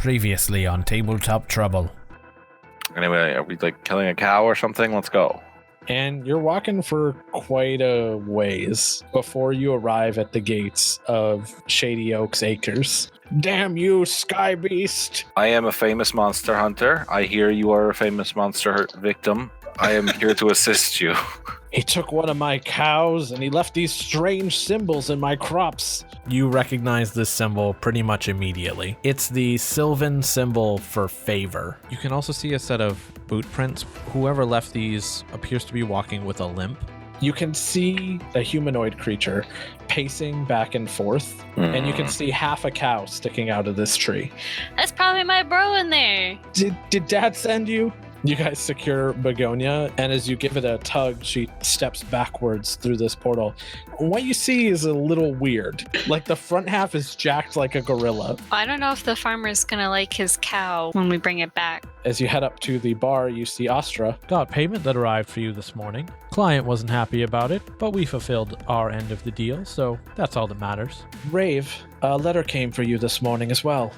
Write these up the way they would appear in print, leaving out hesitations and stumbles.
Previously on Tabletop Trouble. Anyway, are we like killing a cow or something? Let's go. And you're walking for quite a ways before you arrive at the gates of Shady Oaks Acres. Damn you, Sky Beast! I am a famous monster hunter. I hear you are a famous monster victim. I am here to assist you. He took one of my cows and he left these strange symbols in my crops. You recognize this symbol pretty much immediately. It's the Sylvan symbol for favor. You can also see a set of boot prints. Whoever left these appears to be walking with a limp. You can see a humanoid creature pacing back and forth, and you can see half a cow sticking out of this tree. That's probably my bro in there. Did Dad send you? You guys secure Begonia, and as you give it a tug, she steps backwards through this portal. What you see is a little weird. Like, the front half is jacked like a gorilla. I don't know if the farmer's gonna like his cow when we bring it back. As you head up to the bar, you see Astra. Got payment that arrived for you this morning. Client wasn't happy about it, but we fulfilled our end of the deal, so that's all that matters. Raev, a letter came for you this morning as well.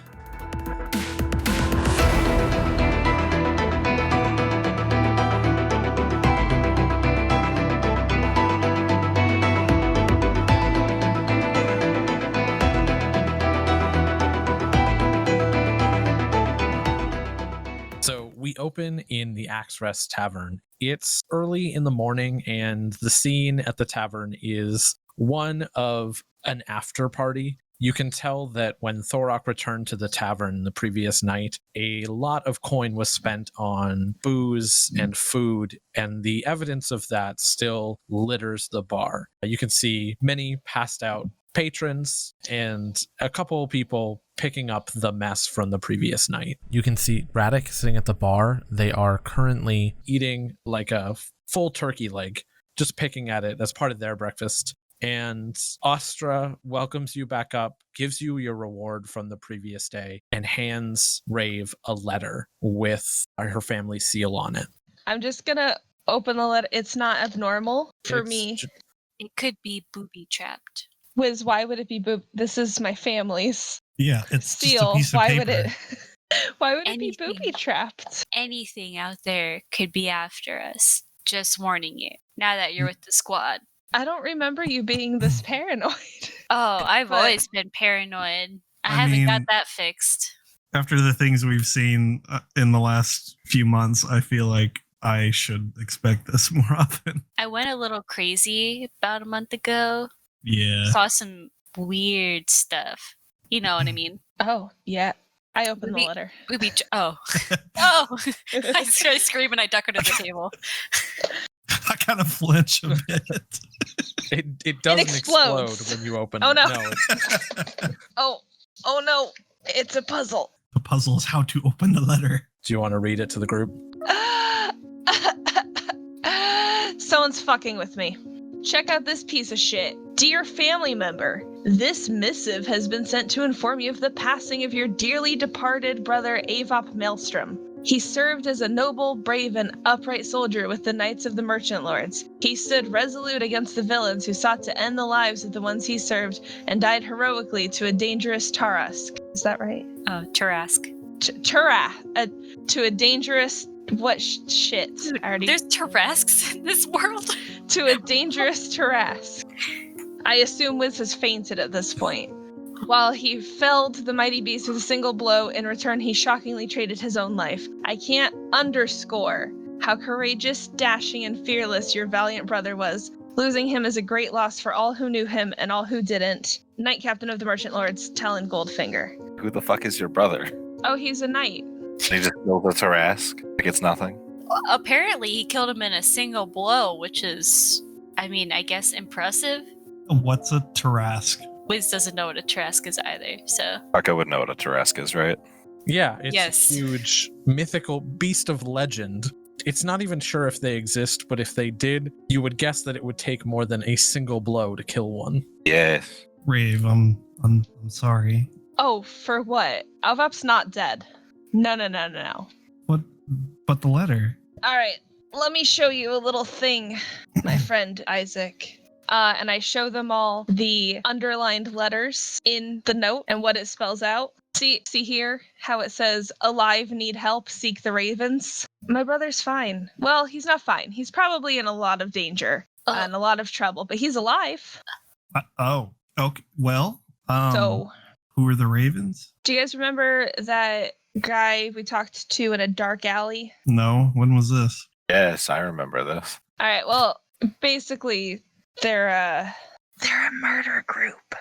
We open in the Axe Rest Tavern. It's early in the morning, and the scene at the tavern is one of an after party. You can tell that when Thorok returned to the tavern the previous night, a lot of coin was spent on booze and food, and the evidence of that still litters the bar. You can see many passed out patrons and a couple people picking up the mess from the previous night. You can see Radek sitting at the bar. They are currently eating like a full turkey leg, just picking at it as part of their breakfast. And Astra welcomes you back up, gives you your reward from the previous day, and hands Raev a letter with her family seal on it. I'm just gonna open the letter. It's not abnormal for me. It could be booby-trapped. Whizz, why would it be This is my family's. Yeah, it's seal. Just a piece of why paper. would it? Why would Anything. it be booby-trapped? Anything out there could be after us. Just warning you. Now that you're with the squad. I don't remember you being this paranoid. Oh, I've always been paranoid. I haven't got that fixed. After the things we've seen in the last few months, I feel like I should expect this more often. I went a little crazy about a month ago. Yeah. Saw some weird stuff. You know what I mean? Oh, yeah. I opened the letter. Oh. Oh! I scream and I duck under the table. I kind of flinch a bit. It doesn't explode when you open it. No. Oh no. It's a puzzle. The puzzle is how to open the letter. Do you want to read it to the group? Someone's fucking with me. Check out this piece of shit. Dear family member, this missive has been sent to inform you of the passing of your dearly departed brother Avop Maelstrom. He served as a noble, brave, and upright soldier with the Knights of the Merchant Lords. He stood resolute against the villains who sought to end the lives of the ones he served, and died heroically to a dangerous Tarask. Is that right? Oh, Tarask. To a dangerous... What shit? There's Tarasks in this world? To a dangerous Tarask. I assume Whizz has fainted at this point. While he felled the mighty beast with a single blow, in return he shockingly traded his own life. I can't underscore how courageous, dashing, and fearless your valiant brother was. Losing him is a great loss for all who knew him and all who didn't. Knight Captain of the Merchant Lords, Talon Goldfinger. Who the fuck is your brother? Oh, he's a knight. He just killed the Tarask? Like it's nothing? Well, apparently he killed him in a single blow, which is, I guess impressive. What's a Tarask? Whizz doesn't know what a Tarask is either, so... Kako would know what a Tarask is, right? Yeah, it's a huge mythical beast of legend. It's not even sure if they exist, but if they did, you would guess that it would take more than a single blow to kill one. Yes. Raev, I'm sorry. Oh, for what? Avop's not dead. No. What? But the letter. All right, let me show you a little thing, my friend Isaac. and I show them all the underlined letters in the note and what it spells out. See here how it says, alive, need help, seek the ravens. My brother's fine. Well, he's not fine. He's probably in a lot of danger and a lot of trouble, but he's alive. Okay. Well, So, who are the ravens? do you guys remember that guy we talked to in a dark alley? No, when was this? Yes, I remember this. All right, well, basically, they're a murder group.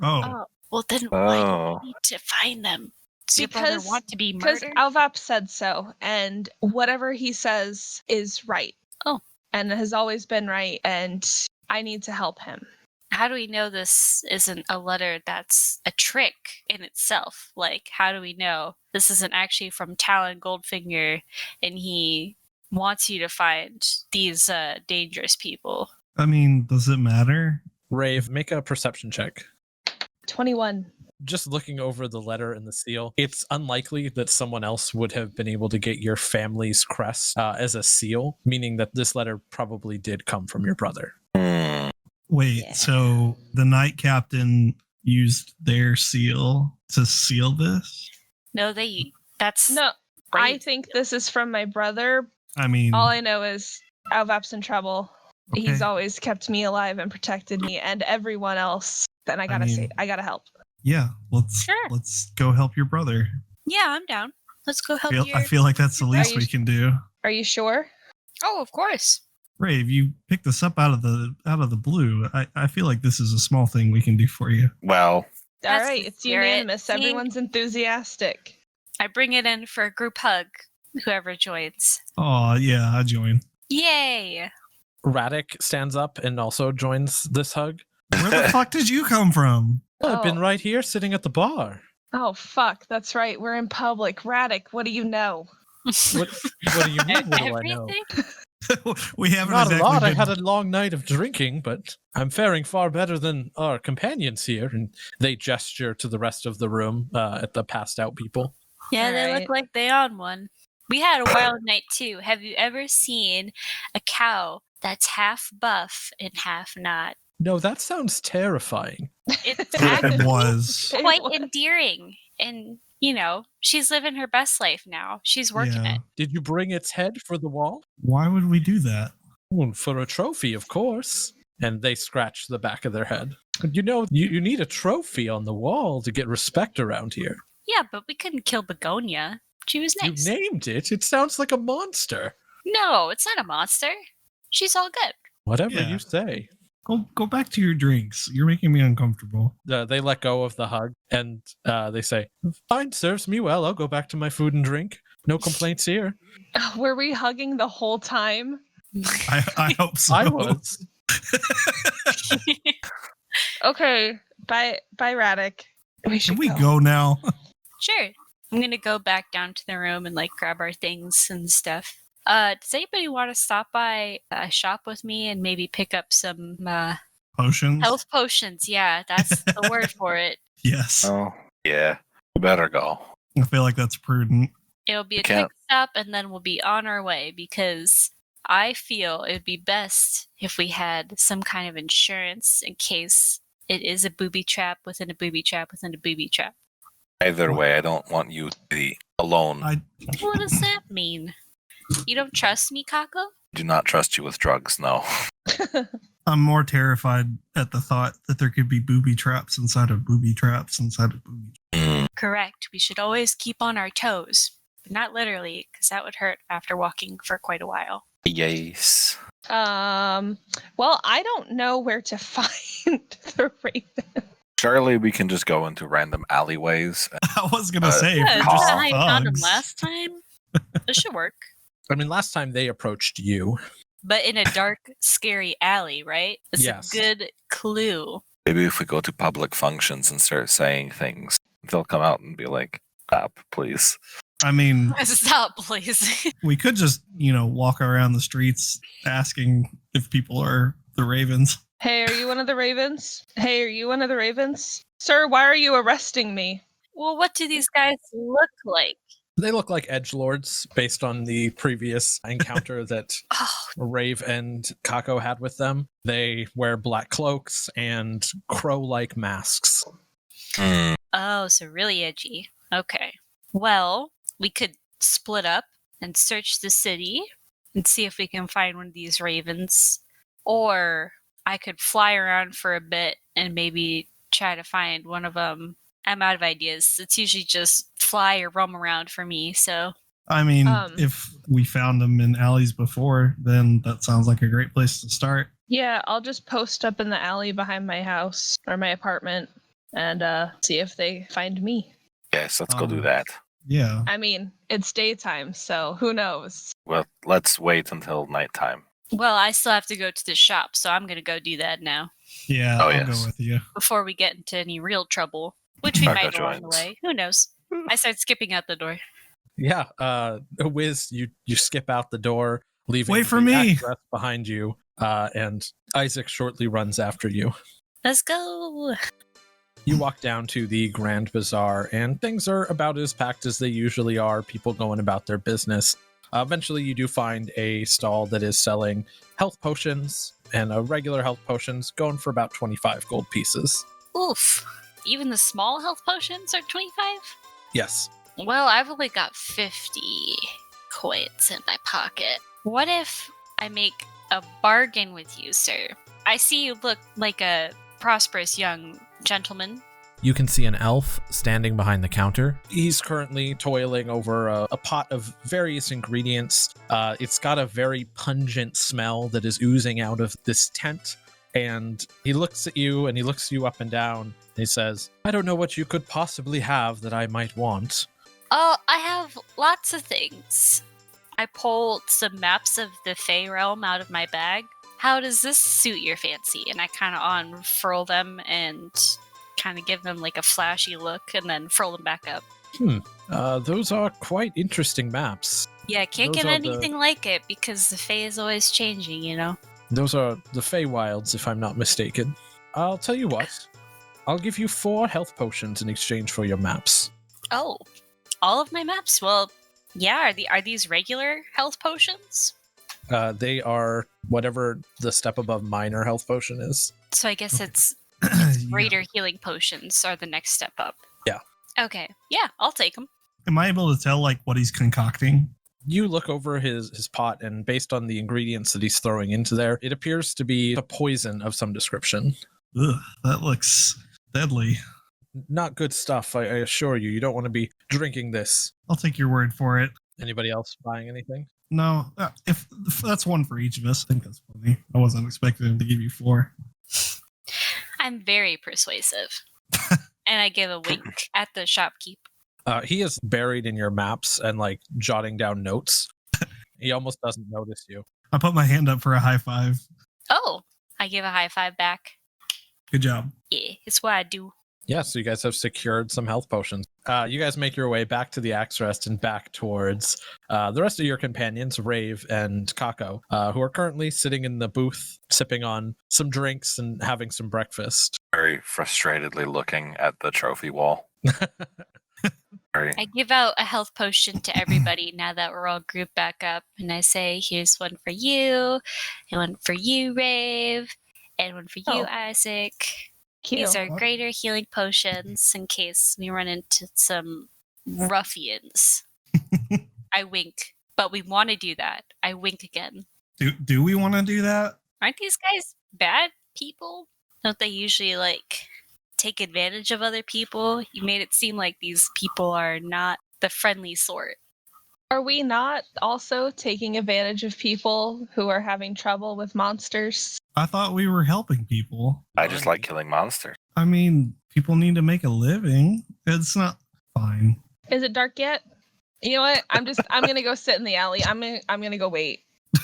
Oh, Well, then why do we need to find them? Does your brother want to be Because murdered? Alvap said so, and whatever he says is right. Oh. And has always been right, and I need to help him. How do we know this isn't a letter that's a trick in itself? Like, how do we know this isn't actually from Talon Goldfinger and he wants you to find these dangerous people? I mean, does it matter? Raev, make a perception check. 21. Just looking over the letter and the seal, it's unlikely that someone else would have been able to get your family's crest as a seal, meaning that this letter probably did come from your brother. Wait, Yeah. so the Knight Captain used their seal to seal this? No, that's No, I right. think this is from my brother. I mean, All I know is Alvap's in trouble. okay. He's always kept me alive and protected me and everyone else. Then I gotta mean- I gotta help. Yeah, let's Sure. go help your brother. Yeah, I'm down. Let's go help your... I feel like that's the least you- we can do. Are you sure? Oh, of course. Raev, you picked this up out of the blue. I feel like this is a small thing we can do for you. Well, All That's right, the it's spirit. unanimous. See? Everyone's enthusiastic. I bring it in for a group hug, whoever joins. Oh yeah, I join. Yay! Radek stands up and also joins this hug. Where the fuck did you come from? Oh, I've been Oh. right here sitting at the bar. Oh, fuck. That's right. We're in public. Radek, what do you know? What do you mean? What do I know? Everything? We haven't Not a exactly lot. I been- had a long night of drinking, but I'm faring far better than our companions here. And they gesture to the rest of the room at the passed out people. Yeah, they Alright. look like they on one. We had a wild night too. Have you ever seen a cow that's half buff and half not? No, that sounds terrifying. It's It actually was. quite endearing. And, you know, she's living her best life now. She's working Yeah. it. Did you bring its head for the wall? Why would we do that? Well, for a trophy, of course. And they scratch the back of their head. You know, you need a trophy on the wall to get respect around here. Yeah, but we couldn't kill Begonia. She was nice. You named it. It sounds like a monster. No, it's not a monster. She's all good. Whatever Yeah. you say. Go back to your drinks. You're making me uncomfortable. They let go of the hug and they say, "Fine, serves me well. I'll go back to my food and drink. No complaints here." Were we hugging the whole time? I hope so. I was. Okay. Bye, Radek. We should Can we go now? Sure. I'm gonna go back down to the room and like grab our things and stuff. Does anybody want to stop by a shop with me and maybe pick up some Potions? health potions? Yeah, that's the word for it. Yes. oh, yeah. We better go. I feel like that's prudent. It'll be a Can't- quick stop and then we'll be on our way because I feel it would be best if we had some kind of insurance in case it is a booby trap within a booby trap within a booby trap. Either way, I don't want you to be alone. I What does that mean? You don't trust me, Kako? do not trust you with drugs, no. I'm more terrified at the thought that there could be booby traps inside of booby traps inside of booby. Correct. We should always keep on our toes. But not literally, because that would hurt after walking for quite a while. Yes. Well, I don't know where to find the raven. Surely we can just go into random alleyways. I was gonna say, Yeah, if is we're that just how you found him thugs. last time? This should work. I mean, last time they approached you. But in a dark, scary alley, right? It's Yes. a good clue. Maybe if we go to public functions and start saying things, they'll come out and be like, stop, please. I mean, Stop, please. we could just, walk around the streets asking if people are the ravens. Hey, are you one of the ravens? Hey, are you one of the ravens? Sir, why are you arresting me? Well, what do these guys look like? They look like edgelords based on the previous encounter that Oh, Raev and Kako had with them. They wear black cloaks and crow-like masks. oh, so really edgy. Okay. Well, we could split up and search the city and see if we can find one of these ravens. Or I could fly around for a bit and maybe try to find one of them. I'm out of ideas. It's usually just fly or roam around for me, so... I mean, if we found them in alleys before, then that sounds like a great place to start. Yeah, I'll just post up in the alley behind my house or my apartment and see if they find me. Yes, let's go do that. Yeah. I mean, it's daytime, so who knows? Well, let's wait until nighttime. Well, I still have to go to the shop, so I'm gonna go do that now. Yeah, Oh, I'll yes. go with you. Before we get into any real trouble. Which we Kako might along the joins. way. Who knows? I start skipping out the door. Yeah, Whizz, you skip out the door, leaving Wait for the me. address behind you, and Isaac shortly runs after you. Let's go! You walk down to the Grand Bazaar, and things are about as packed as they usually are, people going about their business. Eventually, you do find a stall that is selling health potions, and regular health potions going for about 25 gold pieces. Oof. Even the small health potions are 25? Yes. Well, I've only got 50 coins in my pocket. What if I make a bargain with you, sir? I see you look like a prosperous young gentleman. You can see an elf standing behind the counter. He's currently toiling over a pot of various ingredients. It's got a very pungent smell that is oozing out of this tent. And he looks at you and he looks you up and down. And he says, I don't know what you could possibly have that I might want. Oh, I have lots of things. I pulled some maps of the Fey realm out of my bag. How does this suit your fancy? And I kind of unfurl them and kind of give them like a flashy look and then furl them back up. Those are quite interesting maps. Yeah, can't Those get are anything like it because the Fey is always changing, you know? Those are the Feywilds, if I'm not mistaken. I'll tell you what. I'll give you 4 health potions in exchange for your maps. Oh, all of my maps? Well, yeah, are these regular health potions? They are whatever the step above minor health potion is. So I guess it's greater healing potions are the next step up. Yeah. Okay, yeah, I'll take them. Am I able to tell like what he's concocting? You look over his pot, and based on the ingredients that he's throwing into there, it appears to be a poison of some description. Ugh, that looks deadly. Not good stuff, I assure you. You don't want to be drinking this. I'll take your word for it. Anybody else buying anything? No, if that's one for each of us, I think that's funny. I wasn't expecting him to give you 4. I'm very persuasive. And I give a wink at the shopkeep. He is buried in your maps and like jotting down notes. He almost doesn't notice you. I put my hand up for a high five. Oh, I give a high five back. Good job. Yeah, it's what I do. Yeah, so you guys have secured some health potions. You guys make your way back to the Axe Rest and back towards the rest of your companions, Raev and Kako, who are currently sitting in the booth, sipping on some drinks and having some breakfast. Very frustratedly looking at the trophy wall. Very. I give out a health potion to everybody now that we're all grouped back up. And I say, here's one for you, and one for you, Raev, and one for you, Oh. Isaac. Cute. These are greater healing potions in case we run into some ruffians. I wink, but we want to do that. I wink again. Do we want to do that? Aren't these guys bad people? Don't they usually like take advantage of other people? You made it seem like these people are not the friendly sort. Are we not also taking advantage of people who are having trouble with monsters? I thought we were helping people. I just like killing monsters. I mean, people need to make a living. It's not fine. Is it dark yet? You know what? I'm gonna go sit in the alley. I'm gonna go wait.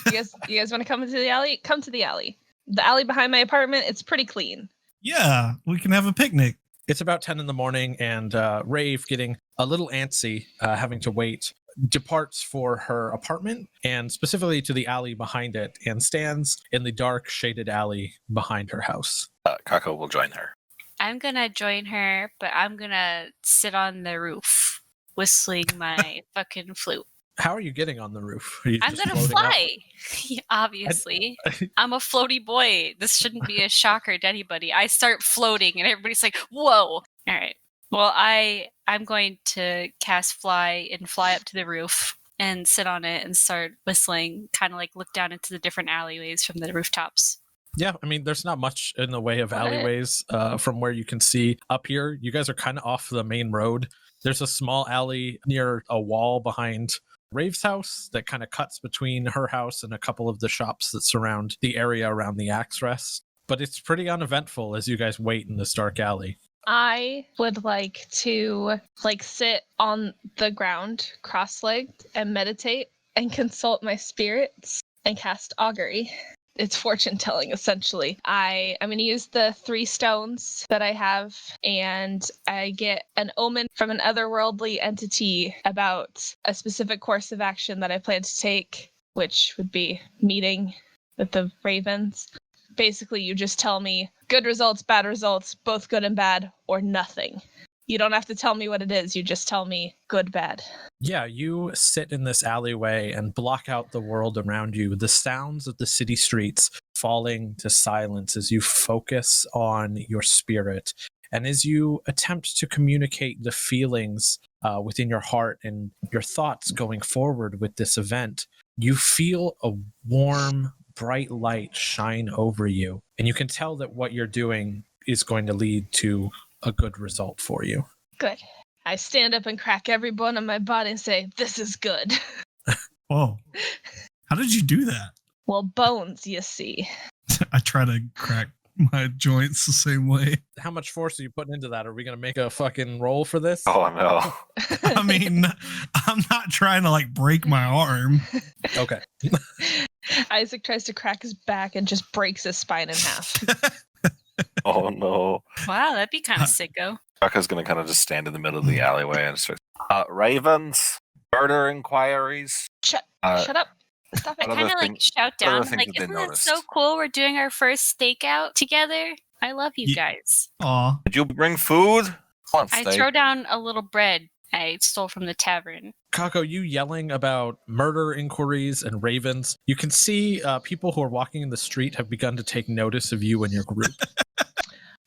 You guys want to come into the alley? Come to the alley. The alley behind my apartment, it's pretty clean. Yeah, we can have a picnic. It's about 10 in the morning, and Raev, getting a little antsy, having to wait, departs for her apartment, and specifically to the alley behind it, and stands in the dark, shaded alley behind her house. Kako will join her. I'm gonna join her, but I'm gonna sit on the roof whistling my fucking flute. How are you getting on the roof? Are you I'm just gonna floating up? fly. Obviously, I'm a floaty boy. This shouldn't be a shocker to anybody. I start floating, and everybody's like, "Whoa!" All right. Well, I'm going to cast fly and fly up to the roof and sit on it and start whistling. Kind of like look down into the different alleyways from the rooftops. Yeah, I mean, there's not much in the way of What? alleyways from where you can see up here. You guys are kind of off the main road. There's a small alley near a wall behind Raev's house that kind of cuts between her house and a couple of the shops that surround the area around the Axe Rest. But it's pretty uneventful as you guys wait in this dark alley. I would like to sit on the ground, cross-legged, and meditate and consult my spirits and cast augury. It's fortune telling, essentially. I'm going to use the 3 stones that I have, and I get an omen from an otherworldly entity about a specific course of action that I plan to take, which would be meeting with the ravens. Basically, you just tell me good results, bad results, both good and bad, or nothing. You don't have to tell me what it is. You just tell me good, bad. Yeah, you sit in this alleyway and block out the world around you. The sounds of the city streets falling to silence as you focus on your spirit. And as you attempt to communicate the feelings within your heart and your thoughts going forward with this event, you feel a warm, bright light shine over you. And you can tell that what you're doing is going to lead to a good result for you. Good. I stand up and crack every bone in my body and say, this is good. Whoa. How did you do that? Well, bones, you see. I try to crack my joints the same way. How much force are you putting into that? Are we going to make a fucking roll for this? Oh no. I mean, I'm not trying to break my arm. Okay. Isaac tries to crack his back and just breaks his spine in half. Oh no. Wow, that'd be kind of sicko. Kaka's gonna kind of just stand in the middle of the alleyway and start. Ravens, murder inquiries. Shut up. Stop I it. What kind of other thing- shout what other down, things like, did they isn't it so notice? cool? We're doing our first stakeout together. I love you guys. Aw. Did you bring food? Come on, I steak. throw down a little bread I stole from the tavern. Kako, you yelling about murder inquiries and ravens. You can see people who are walking in the street have begun to take notice of you and your group.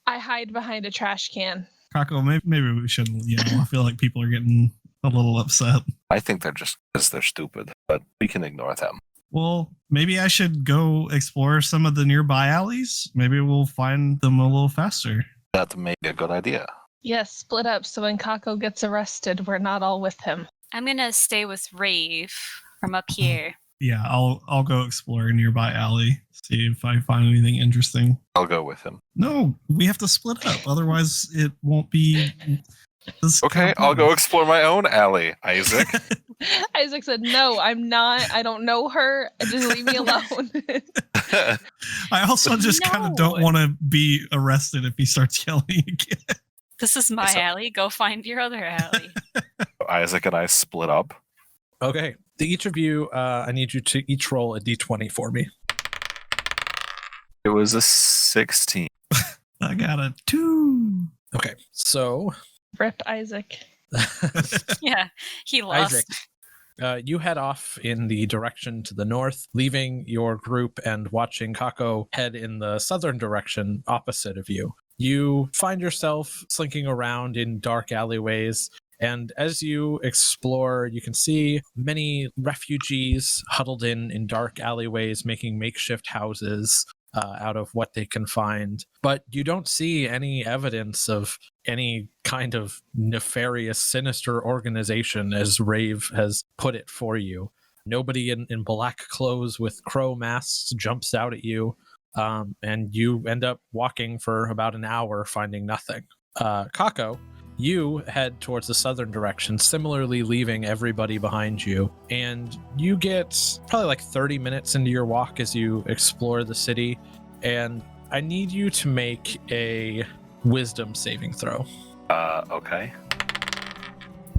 I hide behind a trash can. Kako, maybe we shouldn't yell. I feel like people are getting a little upset. I think they're just because they're stupid, but we can ignore them. Well, maybe I should go explore some of the nearby alleys. Maybe we'll find them a little faster. That may be a good idea. Yes, split up so when Kako gets arrested, we're not all with him. I'm gonna stay with Raev from up here. Yeah, I'll go explore a nearby alley, see if I find anything interesting. I'll go with him. No, we have to split up. Otherwise, it won't be. this Okay, kind of I'll go progress. explore my own alley, Isaac. Isaac said, no, I'm not. I don't know her. Just leave me alone. I also just kind of don't No. want to be arrested if he starts yelling again. This is my So- alley. Go find your other alley. Isaac and I split up. Okay. To each of you, I need you to each roll a d20 for me. It was a 16. I got a 2. Okay. So, Rip Isaac. Yeah, he lost. Isaac, you head off in the direction to the north, leaving your group and watching Kako head in the southern direction opposite of you. You find yourself slinking around in dark alleyways, and as you explore, you can see many refugees huddled in dark alleyways, making makeshift houses out of what they can find. But you don't see any evidence of any kind of nefarious, sinister organization, as Raev has put it for you. Nobody in black clothes with crow masks jumps out at you, and you end up walking for about an hour, finding nothing. Kako, you head towards the southern direction, similarly leaving everybody behind you, and you get probably like 30 minutes into your walk as you explore the city, and I need you to make a wisdom saving throw. Okay.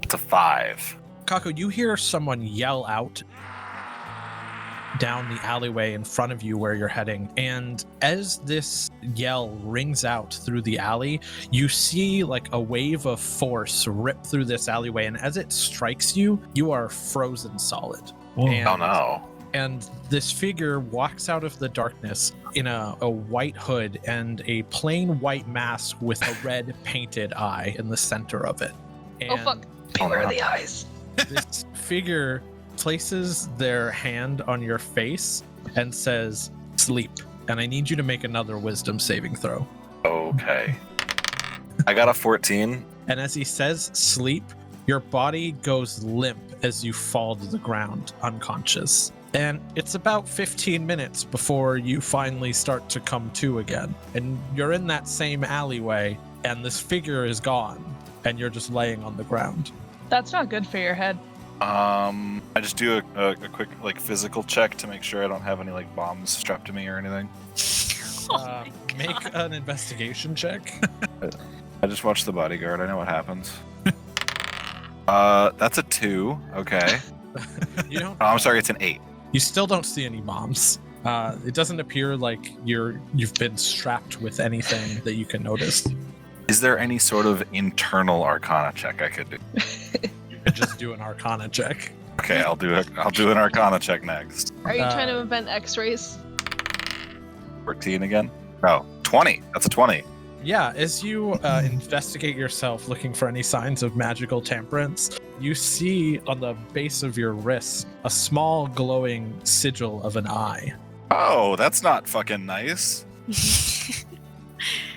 It's a 5. Kako, you hear someone yell out down the alleyway in front of you where you're heading, and as this yell rings out through the alley. You see like a wave of force rip through this alleyway, and as it strikes you, you are frozen solid. Whoa. And- Oh no. And this figure walks out of the darkness in a white hood and a plain white mask with a red painted eye in the center of it. Oh fuck! Beware the eyes. This figure places their hand on your face and says, "Sleep." And I need you to make another wisdom saving throw. Okay. I got a 14. And as he says sleep, your body goes limp as you fall to the ground, unconscious. And it's about 15 minutes before you finally start to come to again. And you're in that same alleyway, and this figure is gone, and you're just laying on the ground. That's not good for your head. I just do a quick like physical check to make sure I don't have any like bombs strapped to me or anything. Make an investigation check. I just watched The Bodyguard. I know what happens. That's a 2. Okay. You don't. Oh, I'm sorry. It's an 8. You still don't see any bombs. It doesn't appear like you've been strapped with anything that you can notice. Is there any sort of internal Arcana check I could do? You could just do an Arcana check. Okay, I'll do an Arcana check next. Are you trying to invent X-rays? 14 again? No, 20. That's a 20. Yeah, as you investigate yourself looking for any signs of magical temperance, you see on the base of your wrist a small glowing sigil of an eye. Oh, that's not fucking nice.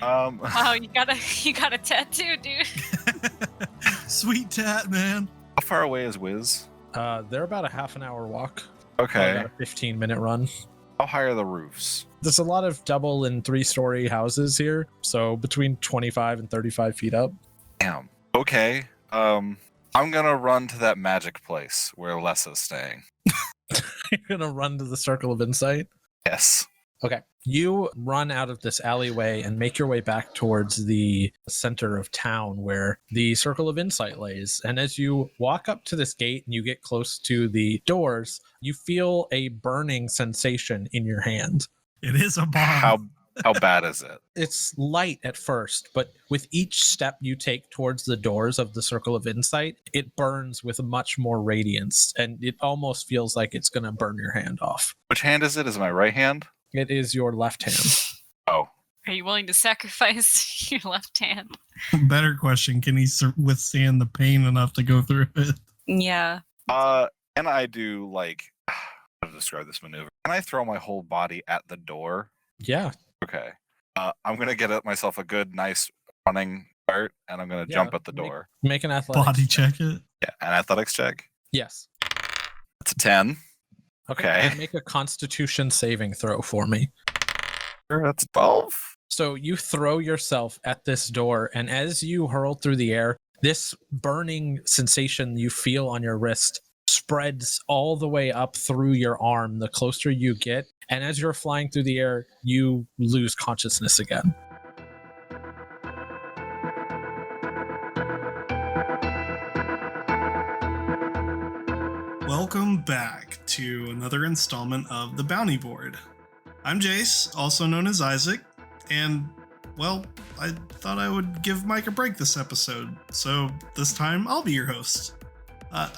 Wow, you got a tattoo, dude. Sweet tat, man. How far away is Whizz? They're about a half an hour walk. Okay. About a 15-minute run. How high are the roofs? There's a lot of double and 3-story houses here, so between 25 and 35 feet up. Damn. Okay. I'm gonna run to that magic place where Lessa's staying. You're gonna run to the Circle of Insight. Yes. Okay. You run out of this alleyway and make your way back towards the center of town where the Circle of Insight lays. And as you walk up to this gate and you get close to the doors, you feel a burning sensation in your hand. It is a bomb. How bad is it? It's light at first, but with each step you take towards the doors of the Circle of Insight, it burns with much more radiance, and it almost feels like it's going to burn your hand off. Which hand is it? Is it my right hand? It is your left hand. Oh. Are you willing to sacrifice your left hand? Better question. Can he withstand the pain enough to go through it? Yeah. And I do like, how to describe this maneuver? Can I throw my whole body at the door? Yeah. Okay. I'm going to get myself a good, nice running start, and I'm going to jump at the door. Make an athletics. Body check it. Yeah, an athletics check. Yes. That's a 10. Okay. And make a Constitution saving throw for me. That's 12. So you throw yourself at this door, and as you hurl through the air, this burning sensation you feel on your wrist spreads all the way up through your arm the closer you get. And as you're flying through the air, you lose consciousness again. Welcome back to another installment of The Bounty Board. I'm Jace, also known as Isaac, and, well, I thought I would give Mike a break this episode, so this time I'll be your host.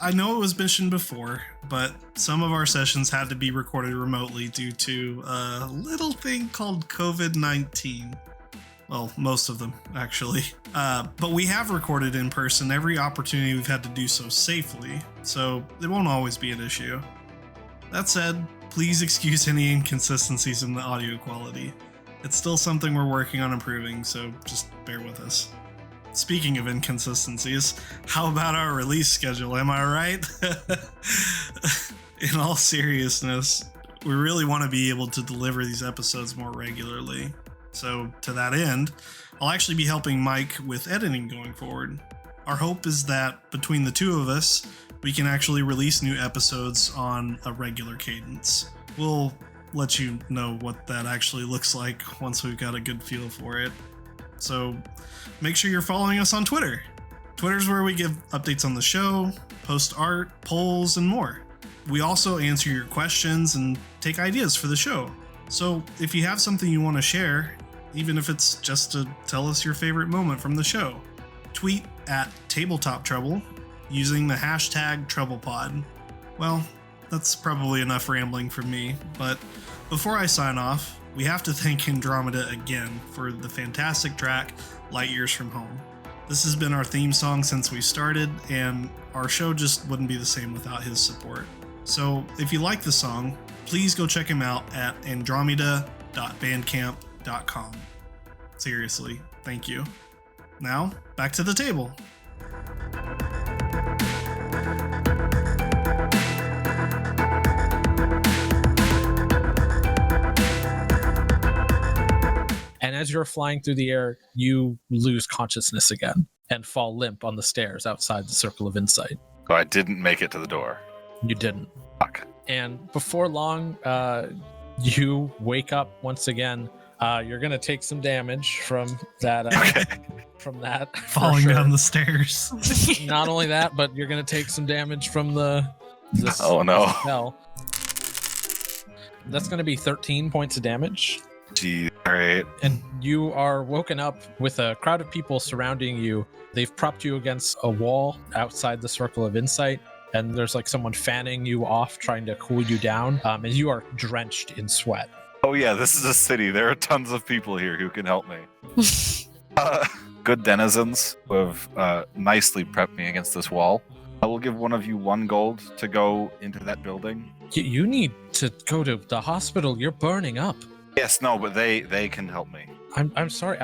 I know it was mentioned before, but some of our sessions had to be recorded remotely due to a little thing called COVID-19. Well, most of them, actually. But we have recorded in person every opportunity we've had to do so safely, so it won't always be an issue. That said, please excuse any inconsistencies in the audio quality. It's still something we're working on improving, so just bear with us. Speaking of inconsistencies, how about our release schedule, am I right? In all seriousness, we really want to be able to deliver these episodes more regularly. So to that end, I'll actually be helping Mike with editing going forward. Our hope is that between the two of us, we can actually release new episodes on a regular cadence. We'll let you know what that actually looks like once we've got a good feel for it. So make sure you're following us on Twitter. Twitter's where we give updates on the show, post art, polls, and more. We also answer your questions and take ideas for the show. So if you have something you want to share, even if it's just to tell us your favorite moment from the show. Tweet at Tabletop Trouble using the hashtag TroublePod. Well, that's probably enough rambling from me, but before I sign off, we have to thank Andromeda again for the fantastic track, Light Years from Home. This has been our theme song since we started, and our show just wouldn't be the same without his support. So if you like the song, please go check him out at andromeda.bandcamp.com. Seriously, thank you. Now, back to the table. And as you're flying through the air, you lose consciousness again and fall limp on the stairs outside the Circle of Insight. So I didn't make it to the door. You didn't. Fuck. And before long, you wake up once again. You're gonna take some damage from that. Okay. From that, for Falling sure. down the stairs. Not only that, but you're gonna take some damage from the Oh no. spell. That's gonna be 13 points of damage. Gee, alright. And you are woken up with a crowd of people surrounding you. They've propped you against a wall outside the Circle of Insight, and there's like someone fanning you off, trying to cool you down, and you are drenched in sweat. Oh yeah, this is a city. There are tons of people here who can help me. Good denizens who have nicely prepped me against this wall. I will give one of you 1 gold to go into that building. You need to go to the hospital. You're burning up. Yes, no, but they can help me. I'm sorry.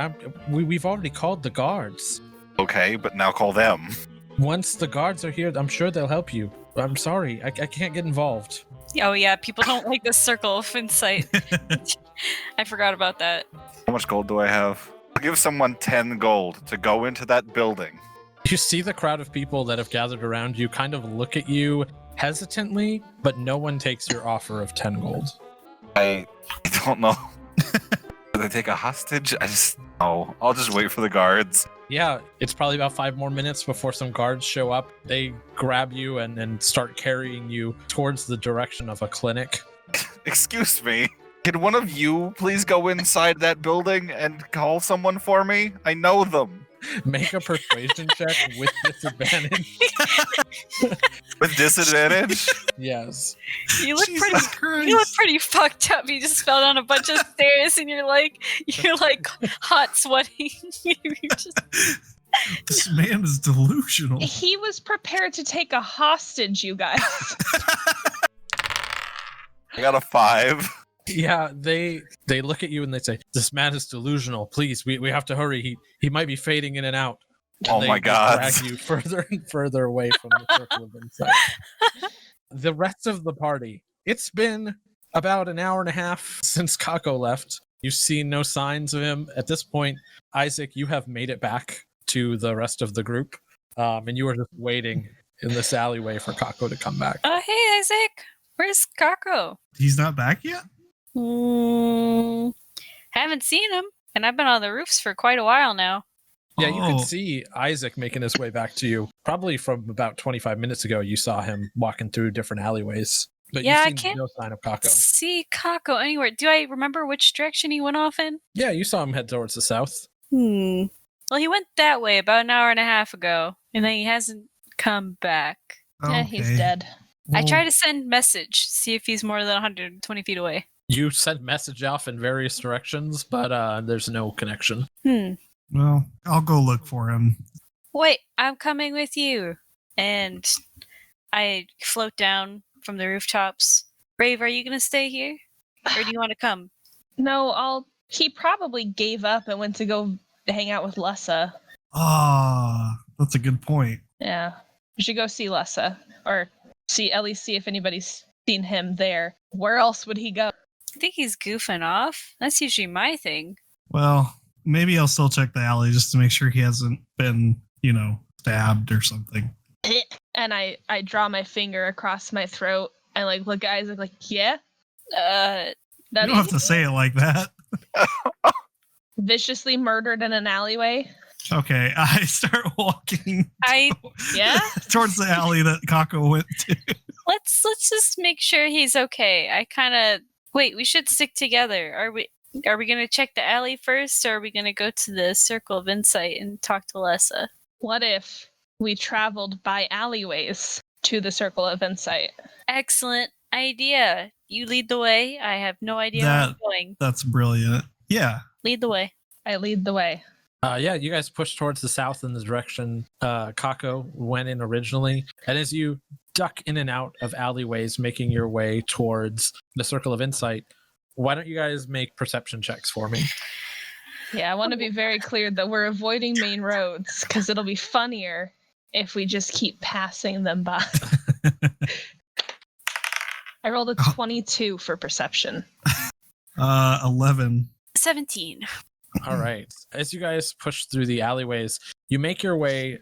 We've already called the guards. Okay, but now call them. Once the guards are here, I'm sure they'll help you. I'm sorry. I can't get involved. Oh yeah, people don't like the Circle of Insight. I forgot about that. How much gold do I have? I'll give someone 10 gold to go into that building. You see the crowd of people that have gathered around you kind of look at you hesitantly, but no one takes your offer of 10 gold. I don't know. Do they take a hostage? No. I'll just wait for the guards. Yeah, it's probably about 5 more minutes before some guards show up. They grab you and start carrying you towards the direction of a clinic. Excuse me. Can one of you please go inside that building and call someone for me? I know them. Make a persuasion check with disadvantage. With disadvantage? Yes. You look Jesus pretty. Christ. You look pretty fucked up. You just fell down a bunch of stairs, and you're like hot sweating. You're just... This man is delusional. He was prepared to take a hostage, you guys. I got a 5. Yeah, they look at you and they say, "This man is delusional. Please, we have to hurry. He might be fading in and out." And Oh my God. Drag you further and further away from the Circle of Insight. The rest of the party. It's been about an hour and a half since Kako left. You've seen no signs of him. At this point, Isaac, you have made it back to the rest of the group, and you are just waiting in this alleyway for Kako to come back. Hey Isaac, where's Kako? He's not back yet? Haven't seen him, and I've been on the roofs for quite a while now. Yeah, you Oh. could see Isaac making his way back to you. Probably from about 25 minutes ago, you saw him walking through different alleyways. But Yeah, I you've seen can't no sign of Kako. See Kako anywhere. Do I remember which direction he went off in? Yeah, you saw him head towards the south. Well, he went that way about an hour and a half ago, and then he hasn't come back. Yeah, he's Okay. dead. I Well, tried to send message, see if he's more than 120 feet away. You sent message off in various directions, but there's no connection. Well, I'll go look for him. Wait, I'm coming with you. And I float down from the rooftops. Raev, are you going to stay here? Or do you want to come? No, he probably gave up and went to go hang out with Lessa. Ah, that's a good point. Yeah. We should go see Lessa. Or at least see if anybody's seen him there. Where else would he go? I think he's goofing off. That's usually my thing. Well, maybe I'll still check the alley just to make sure he hasn't been, stabbed or something. And I draw my finger across my throat and look at Isaac yeah? You That don't have to say it like that. viciously murdered in an alleyway? Okay, I start walking Yeah? towards the alley that Kako went to. Let's just make sure he's okay. Wait, we should stick together. Are we gonna check the alley first, or are we gonna go to the Circle of Insight and talk to Lessa? What if we traveled by alleyways to the Circle of Insight? Excellent idea. You lead the way. I have no idea where I'm going. That's brilliant. Yeah. Lead the way. I lead the way. Yeah, you guys push towards the south in the direction Kako went in originally. And as you duck in and out of alleyways, making your way towards the Circle of Insight, why don't you guys make perception checks for me? Yeah, I want to be very clear that we're avoiding main roads because it'll be funnier if we just keep passing them by. I rolled a 22 for perception. 11. 17. All right. As you guys push through the alleyways, you make your way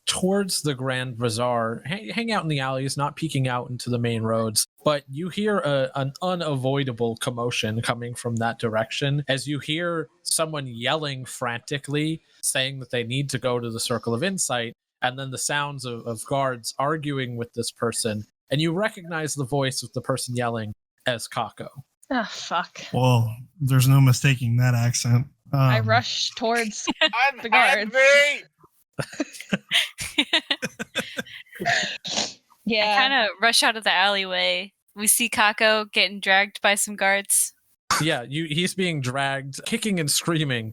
towards the Grand Bazaar. Hang out in the alleys, not peeking out into the main roads. But you hear an unavoidable commotion coming from that direction as you hear someone yelling frantically, saying that they need to go to the Circle of Insight, and then the sounds of guards arguing with this person. And you recognize the voice of the person yelling as Kako. Ah, fuck. Well, there's no mistaking that accent. I rush towards the guards. Yeah. I kind of rush out of the alleyway. We see Kako getting dragged by some guards. Yeah, he's being dragged, kicking and screaming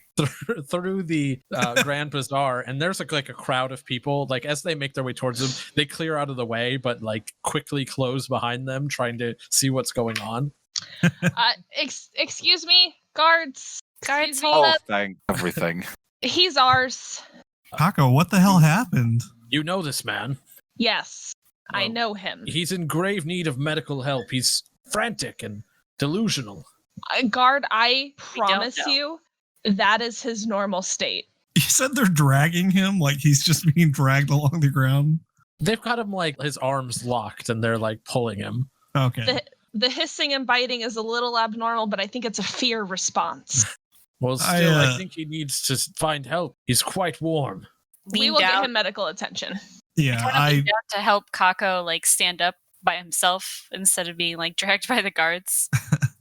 through the Grand Bazaar, and there's like a crowd of people. Like as they make their way towards him, they clear out of the way, but like quickly close behind them, trying to see what's going on. Excuse me, guards. Guards, Excuse hold me. up. Thank everything. He's ours. Kako, what the hell happened? You know this man. Yes, I Well, know him. He's in grave need of medical help. He's frantic and delusional. Guard, I don't promise know. you, that is his normal state. You said they're dragging him like he's just being dragged along the ground? They've got him like his arms locked and they're like pulling him. Okay. The hissing and biting is a little abnormal, but I think it's a fear response. Well, still, I I think he needs to find help. He's quite warm. We Lean will down. get him medical attention. Yeah, Lean down to help Kako like stand up by himself instead of being like dragged by the guards.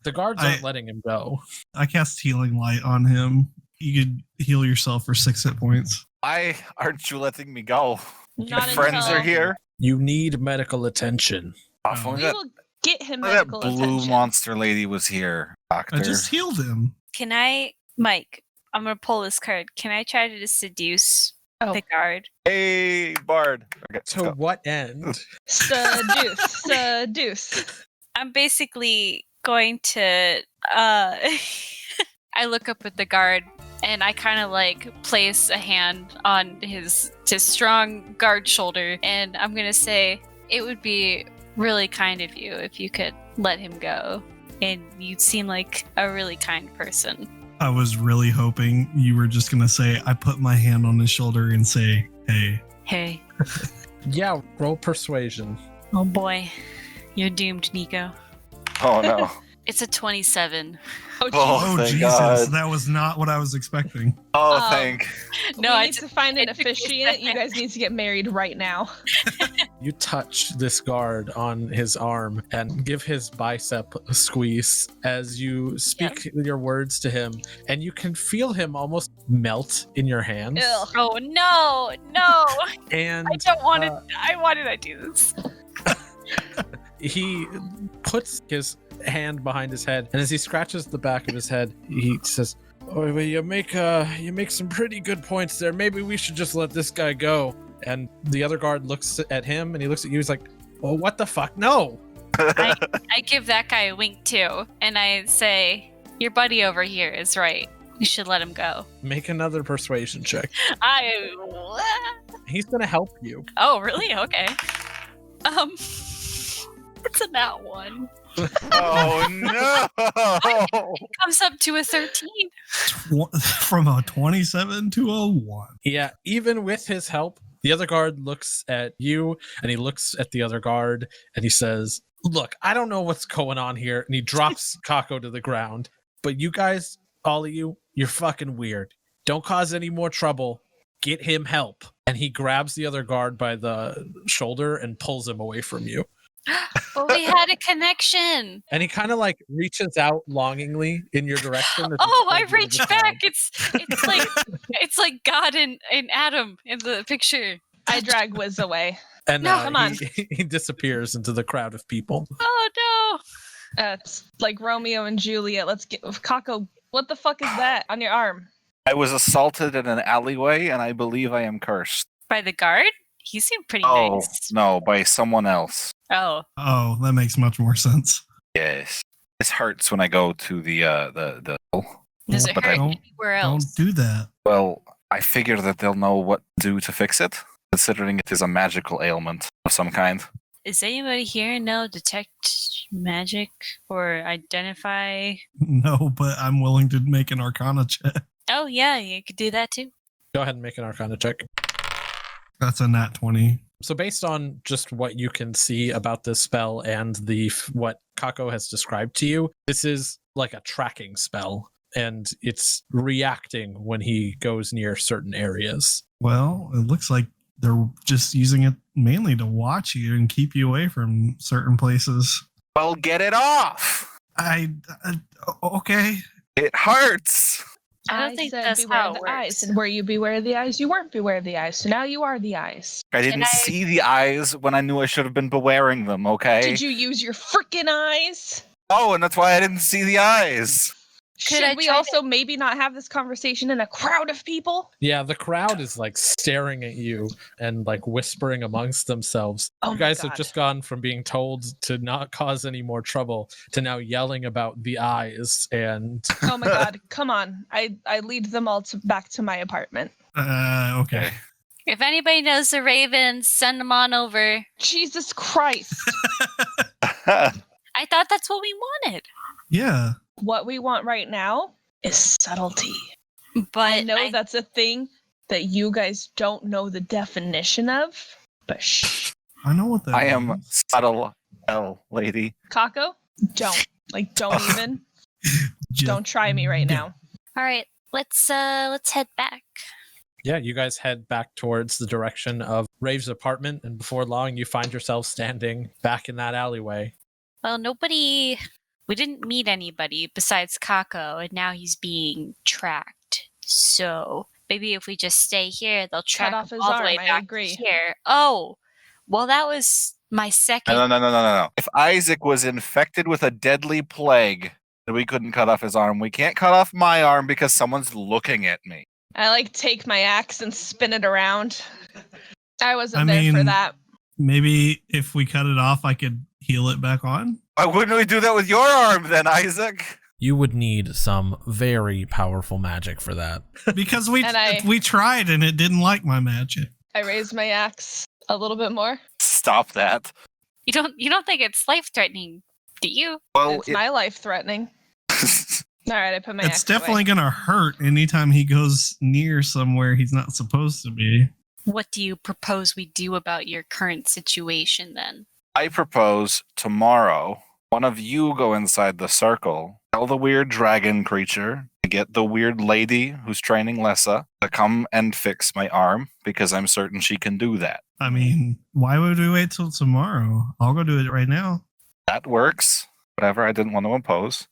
The guards aren't letting him go. I cast Healing Light on him. You could heal yourself for 6 hit points. Why aren't you letting me go? Not Your friends until are here. You need medical attention. If only We that, will get him only that medical blue attention. monster lady was here, Doctor. I just healed him. Can I, Mike? I'm gonna pull this card. Can I try to seduce Oh. the guard? Hey, Bard. Okay, let's To go. what end? Seduce. I'm basically going to I look up at the guard and I kind of like place a hand on his strong guard shoulder, and I'm gonna say it would be really kind of you if you could let him go, and you seem like a really kind person. I was really hoping you were just going to say, I put my hand on his shoulder and say, hey. Hey. Yeah, roll persuasion. Oh boy, you're doomed, Nico. Oh no. It's a 27. Oh, Oh, thank Jesus. God. That was not what I was expecting. Oh, Um, thank. No, we I need to find an it took me a officiant. You second. guys need to get married right now. You touch this guard on his arm and give his bicep a squeeze as you speak your words to him, and you can feel him almost melt in your hands. Ugh. Oh no! And I don't want to. Why did I do this? he puts his hand behind his head, and as he scratches the back of his head, he says, "Oh, well, you make some pretty good points there. Maybe we should just let this guy go." And the other guard looks at him, and he looks at you. He's like, "Oh, what the fuck? No!" I give that guy a wink too, and I say, "Your buddy over here is right. You should let him go." Make another persuasion check. He's gonna help you. Oh, really? Okay. It's a nat one. Oh no! Comes up to a 13. From a 27 to a 1. Yeah, even with his help, the other guard looks at you, and he looks at the other guard, and he says, "Look, I don't know what's going on here." And he drops Kako to the ground. But you guys, all of you, you're fucking weird. Don't cause any more trouble. Get him help. And he grabs the other guard by the shoulder and pulls him away from you. But we had a connection. And he kind of like reaches out longingly in your direction. as he Oh, I pulls you to reached the back. side. It's like God and Adam in the picture. I drag Whizz away. And No, come on. he disappears into the crowd of people. Oh It's like Romeo and Juliet. Let's get Kako. What the fuck is that on your arm? I was assaulted in an alleyway, and I believe I am cursed. no! By the guard? He seemed pretty Oh, nice. no, by someone else. Oh, Oh, that makes much more sense. Yes. This hurts when I go to the does it But hurt don't- anywhere else? Don't do that. Well, I figure that they'll know what to do to fix it, considering it is a magical ailment of some kind. Is anybody here know detect magic or identify? No, but I'm willing to make an Arcana check. Oh yeah, you could do that too. Go ahead and make an Arcana check. That's a nat 20. So based on just what you can see about this spell and what Kako has described to you, this is like a tracking spell, and it's reacting when he goes near certain areas. Well, it looks like they're just using it mainly to watch you and keep you away from certain places. Well, get it off! Okay. It hurts! I don't think said that's beware how the it works. eyes, and were you beware of the eyes? You weren't beware of the eyes, so now you are the eyes. I didn't see the eyes when I knew I should have been bewaring them, okay? Did you use your freaking eyes? Oh, and that's why I didn't see the eyes. Could I Should we try to- also maybe not have this conversation in a crowd of people? Yeah, the crowd is like staring at you and like whispering amongst themselves. Oh You my guys have God. just gone from being told to not cause any more trouble to now yelling about the eyes. And Oh my god, come on. I lead them all back to my apartment. Okay. If anybody knows the Ravens, send them on over. Jesus Christ. I thought that's what we wanted. Yeah. What we want right now is subtlety. But I know that's a thing that you guys don't know the definition of, but shh. I know what that I am means. subtle, hell, lady. Kako, don't. Like, don't even. Just- Don't try me right now. all right, let's head back. yeah, you guys head back towards the direction of Rave's apartment. And before long, you find yourself standing back in that alleyway. Well, we didn't meet anybody besides Kako, and now he's being tracked. So maybe if we just stay here, they'll track off him his all the way arm, I back agree. here. Oh, well, that was my second. No. If Isaac was infected with a deadly plague, then we couldn't cut off his arm. We can't cut off my arm because someone's looking at me. I like take my axe and spin it around. I wasn't I there for mean- that. Maybe if we cut it off, I could heal it back on. Why wouldn't we do that with your arm then, Isaac? You would need some very powerful magic for that. Because we And I- we tried and it didn't like my magic. I raised my axe a little bit more. Stop that. You don't think it's life threatening, do you? Well, It's my life threatening. All right, I put my It's axe definitely away. gonna hurt anytime he goes near somewhere he's not supposed to be. What do you propose we do about your current situation then? I propose tomorrow, one of you go inside the circle, tell the weird dragon creature to get the weird lady who's training Lessa to come and fix my arm, because I'm certain she can do that. I mean, why would we wait till tomorrow? I'll go do it right now. That works. Whatever, I didn't want to impose.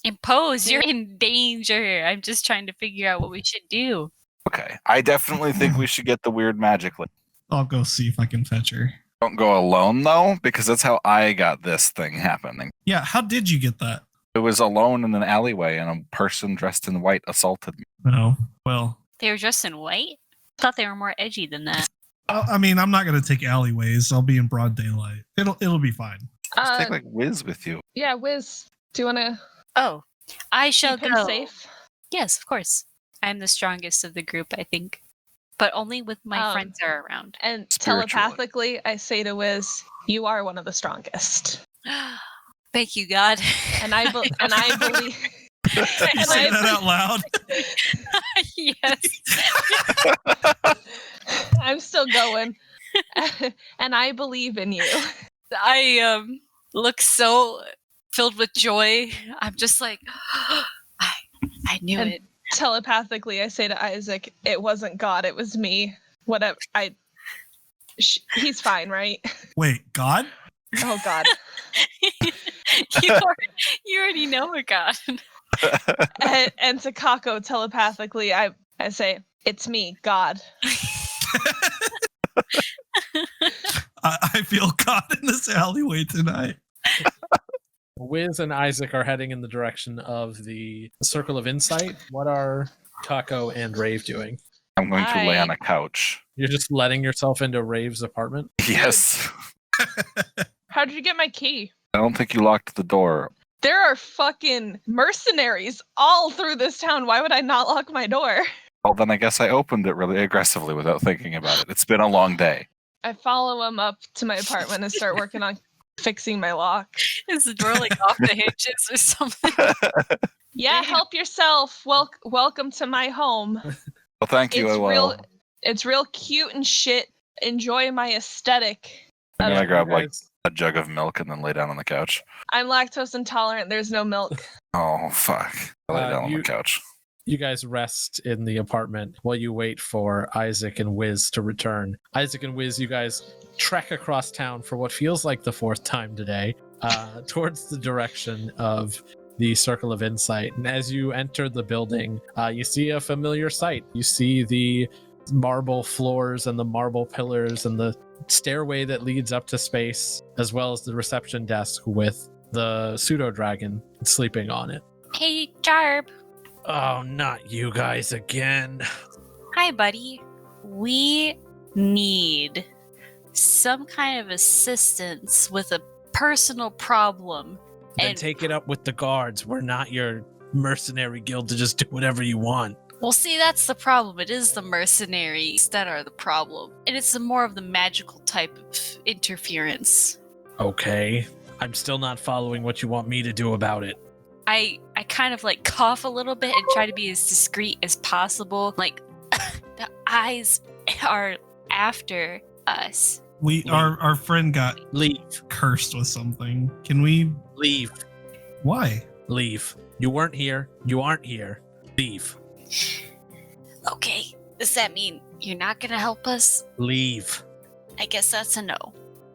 Impose, you're in danger. I'm just trying to figure out what we should do. Okay, I definitely think we should get the weird magic lady. I'll go see if I can fetch her. Don't go alone though, because that's how I got this thing happening. Yeah, how did you get that? It was alone in an alleyway, and a person dressed in white assaulted me. Oh, well. They were dressed in white? I thought they were more edgy than that. I mean, I'm not gonna take alleyways. I'll be in broad daylight. It'll be fine. Just take like Whizz with you. Yeah, Whizz, do you want to Oh, I shall keep him go. safe? Yes, of course. I'm the strongest of the group, I think. But only when my friends are around. And Spiritually. telepathically, I say to Whizz, you are one of the strongest. Thank you, God. And I believe. You say that out loud. Yes. I'm still going. And I believe in you. I look so filled with joy. I'm just like, I knew And it. Telepathically, I say to Isaac, it wasn't God, it was me. Whatever. He's fine, right? Wait, God? Oh God. you already know a god. And to Kako telepathically, I say, "It's me, God." I feel caught in this alleyway tonight. Whizz and Isaac are heading in the direction of the Circle of Insight. What are Kako and Raev doing? I'm going to lay on a couch. You're just letting yourself into Rave's apartment? Yes. How did you get my key? I don't think you locked the door. There are fucking mercenaries all through this town. Why would I not lock my door? Well, then I guess I opened it really aggressively without thinking about it. It's been a long day. I follow him up to my apartment and start working on fixing my lock. Is the door like off the hinges or something? Yeah, help yourself. Welcome to my home. Well, thank you. It's real cute and shit. Enjoy my aesthetic. I'm gonna grab like a jug of milk and then lay down on the couch. I'm lactose intolerant. There's no milk. Oh fuck! I lay down on the couch. You guys rest in the apartment while you wait for Isaac and Whizz to return. Isaac and Whizz, you guys trek across town for what feels like the fourth time today, towards the direction of the Circle of Insight. And as you enter the building, you see a familiar sight. You see the marble floors and the marble pillars and the stairway that leads up to space, as well as the reception desk with the pseudo-dragon sleeping on it. Hey, Jarb. Oh, not you guys again. Hi, buddy. We need some kind of assistance with a personal problem. Then take it up with the guards. We're not your mercenary guild to just do whatever you want. Well, see, that's the problem. It is the mercenaries that are the problem. And it's more of the magical type of interference. Okay. I'm still not following what you want me to do about it. I kind of like cough a little bit and try to be as discreet as possible. Like, the eyes are after us. Our friend got Leave. cursed with something. Can we Leave. Why? Leave. You weren't here. You aren't here. Leave. Okay, does that mean you're not gonna help us? Leave. I guess that's a no.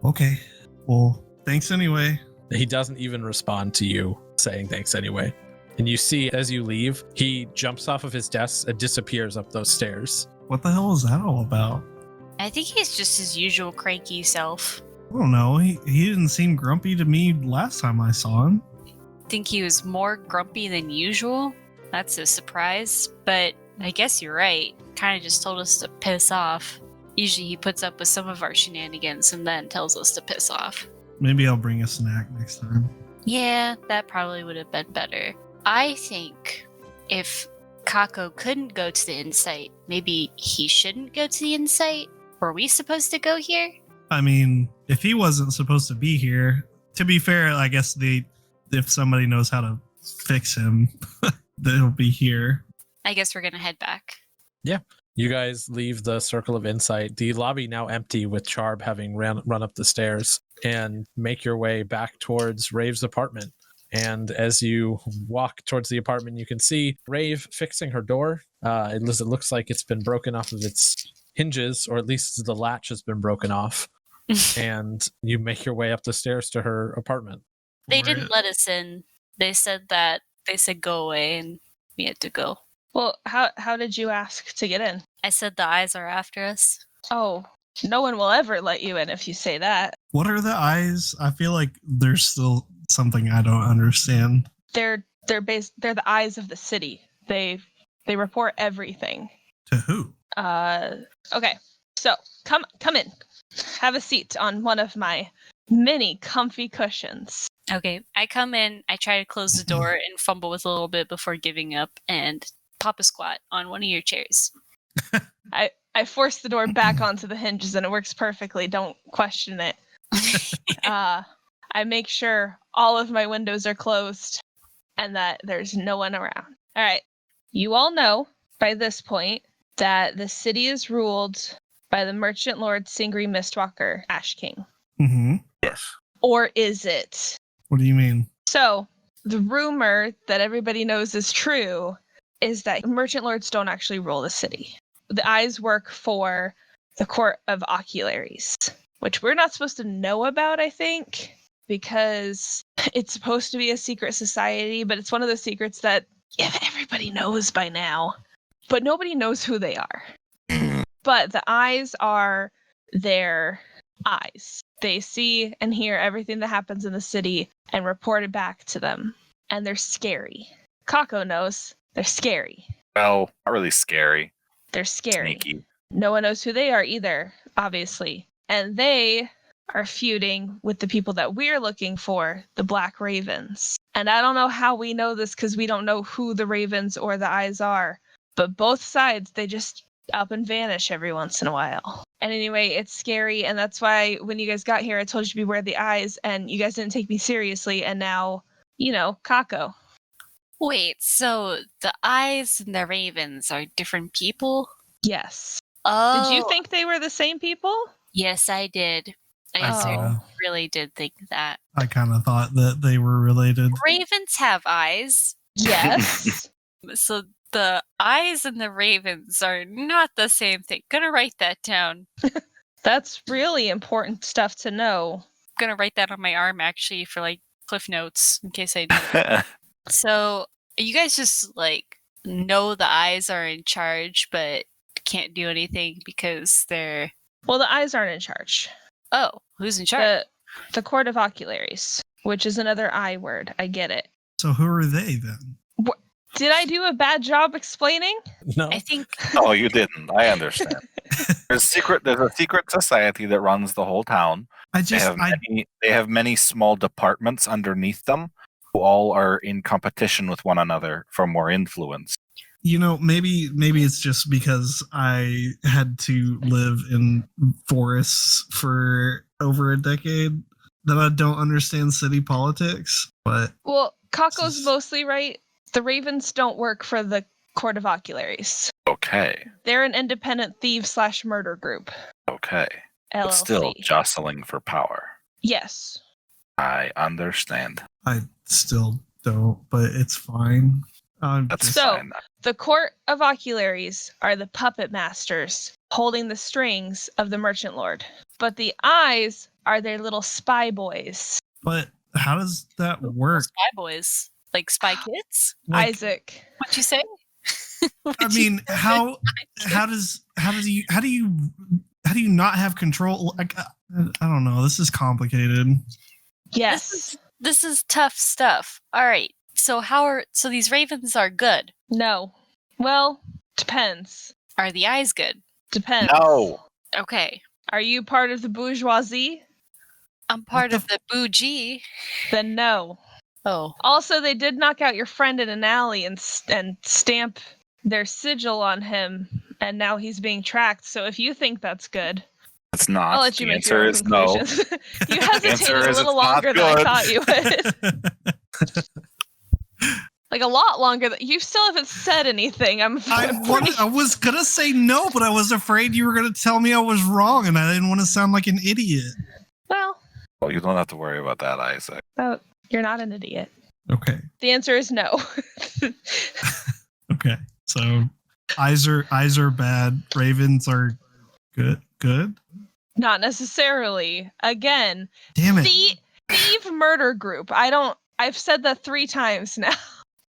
Okay. Well, thanks anyway. He doesn't even respond to you saying thanks anyway. And you see, as you leave, he jumps off of his desk and disappears up those stairs. What the hell is that all about? I think he's just his usual cranky self. I don't know. He didn't seem grumpy to me last time I saw him. Think he was more grumpy than usual? That's a surprise, but I guess you're right. Kind of just told us to piss off. Usually he puts up with some of our shenanigans and then tells us to piss off. Maybe I'll bring a snack next time. Yeah, that probably would have been better. I think if Kako couldn't go to the Insight, maybe he shouldn't go to the Insight? Were we supposed to go here? I mean, if he wasn't supposed to be here, to be fair, I guess if somebody knows how to fix him, they'll be here. I guess we're gonna head back. Yeah. You guys leave the Circle of Insight, the lobby now empty with Charb having run up the stairs, and make your way back towards Rave's apartment. And as you walk towards the apartment, you can see Raev fixing her door. It looks like it's been broken off of its hinges, or at least the latch has been broken off. And you make your way up the stairs to her apartment. They didn't let us in. They said go away and we had to go. Well, how did you ask to get in? I said the eyes are after us. Oh, no one will ever let you in if you say that. What are the eyes? I feel like there's still something I don't understand. They're the eyes of the city. They report everything. To who? Okay. So, come in. Have a seat on one of my many comfy cushions. Okay, I come in, I try to close the door and fumble with a little bit before giving up and pop a squat on one of your chairs. I force the door back onto the hinges and it works perfectly. Don't question it. I make sure all of my windows are closed and that there's no one around. All right. You all know by this point that the city is ruled by the Merchant Lord Singri Mistwalker, Ash King. Mm-hmm. Yes. Or is it? What do you mean? So, the rumor that everybody knows is true is that Merchant Lords don't actually rule the city. The eyes work for the Court of Ocularies, which we're not supposed to know about, I think, because it's supposed to be a secret society, but it's one of those secrets that everybody knows by now, but nobody knows who they are. But the eyes are their eyes. They see and hear everything that happens in the city and report it back to them. And they're scary. Kako knows they're scary. Well, not really scary. They're scary. Sneaky. No one knows who they are either, obviously. And they are feuding with the people that we're looking for, the Black Ravens. And I don't know how we know this because we don't know who the Ravens or the Eyes are. But both sides, they just up and vanish every once in a while. And anyway, it's scary. And that's why when you guys got here, I told you to beware the eyes. And you guys didn't take me seriously. And now, Kako. Wait, so the eyes and the ravens are different people? Yes. Oh. Did you think they were the same people? Yes, I did. I really did think that. I kind of thought that they were related. Ravens have eyes. Yes. So the eyes and the ravens are not the same thing. Gonna write that down. That's really important stuff to know. Gonna write that on my arm actually for like cliff notes in case I do. So you guys just know the eyes are in charge but can't do anything because they're... Well, the eyes aren't in charge. Oh, who's in charge? The Court of Ocularies, which is another I word. I get it. So who are they then? Did I do a bad job explaining? No. I think... Oh, you didn't. I understand. There's a secret society that runs the whole town. They have many small departments underneath them who all are in competition with one another for more influence. Maybe it's just because I had to live in forests for over a decade that I don't understand city politics. But well, Kako's mostly right. The Ravens don't work for the Court of Ocularies. Okay. They're an independent thieves/murder group. Okay. LLC. But still jostling for power. Yes. I understand. I still don't, but it's fine. That's fine. The Court of Ocularies are the puppet masters holding the strings of the Merchant Lord. But the eyes are their little spy boys. But how does that work? Spy boys. Like spy kids? Isaac. What'd you say? I mean, how do you not have control? I don't know. This is complicated. Yes. This is tough stuff. All right. So so these ravens are good? No. Well, depends. Are the eyes good? Depends. No. Okay. Are you part of the bourgeoisie? I'm part of the bougie. Then no. Oh. Also, they did knock out your friend in an alley and stamp their sigil on him, and now he's being tracked. So if you think that's good, it's not. I'll let you the make your answer own is conclusions. no. You hesitated a little longer than I thought you would. Like a lot longer. You still haven't said anything. I was gonna say no, but I was afraid you were gonna tell me I was wrong, and I didn't want to sound like an idiot. Well, you don't have to worry about that, Isaac. You're not an idiot. Okay. The answer is no. Okay. So eyes are bad. Ravens are good. Good. Not necessarily. Again, damn it. Thief murder group. I've said that 3 times now.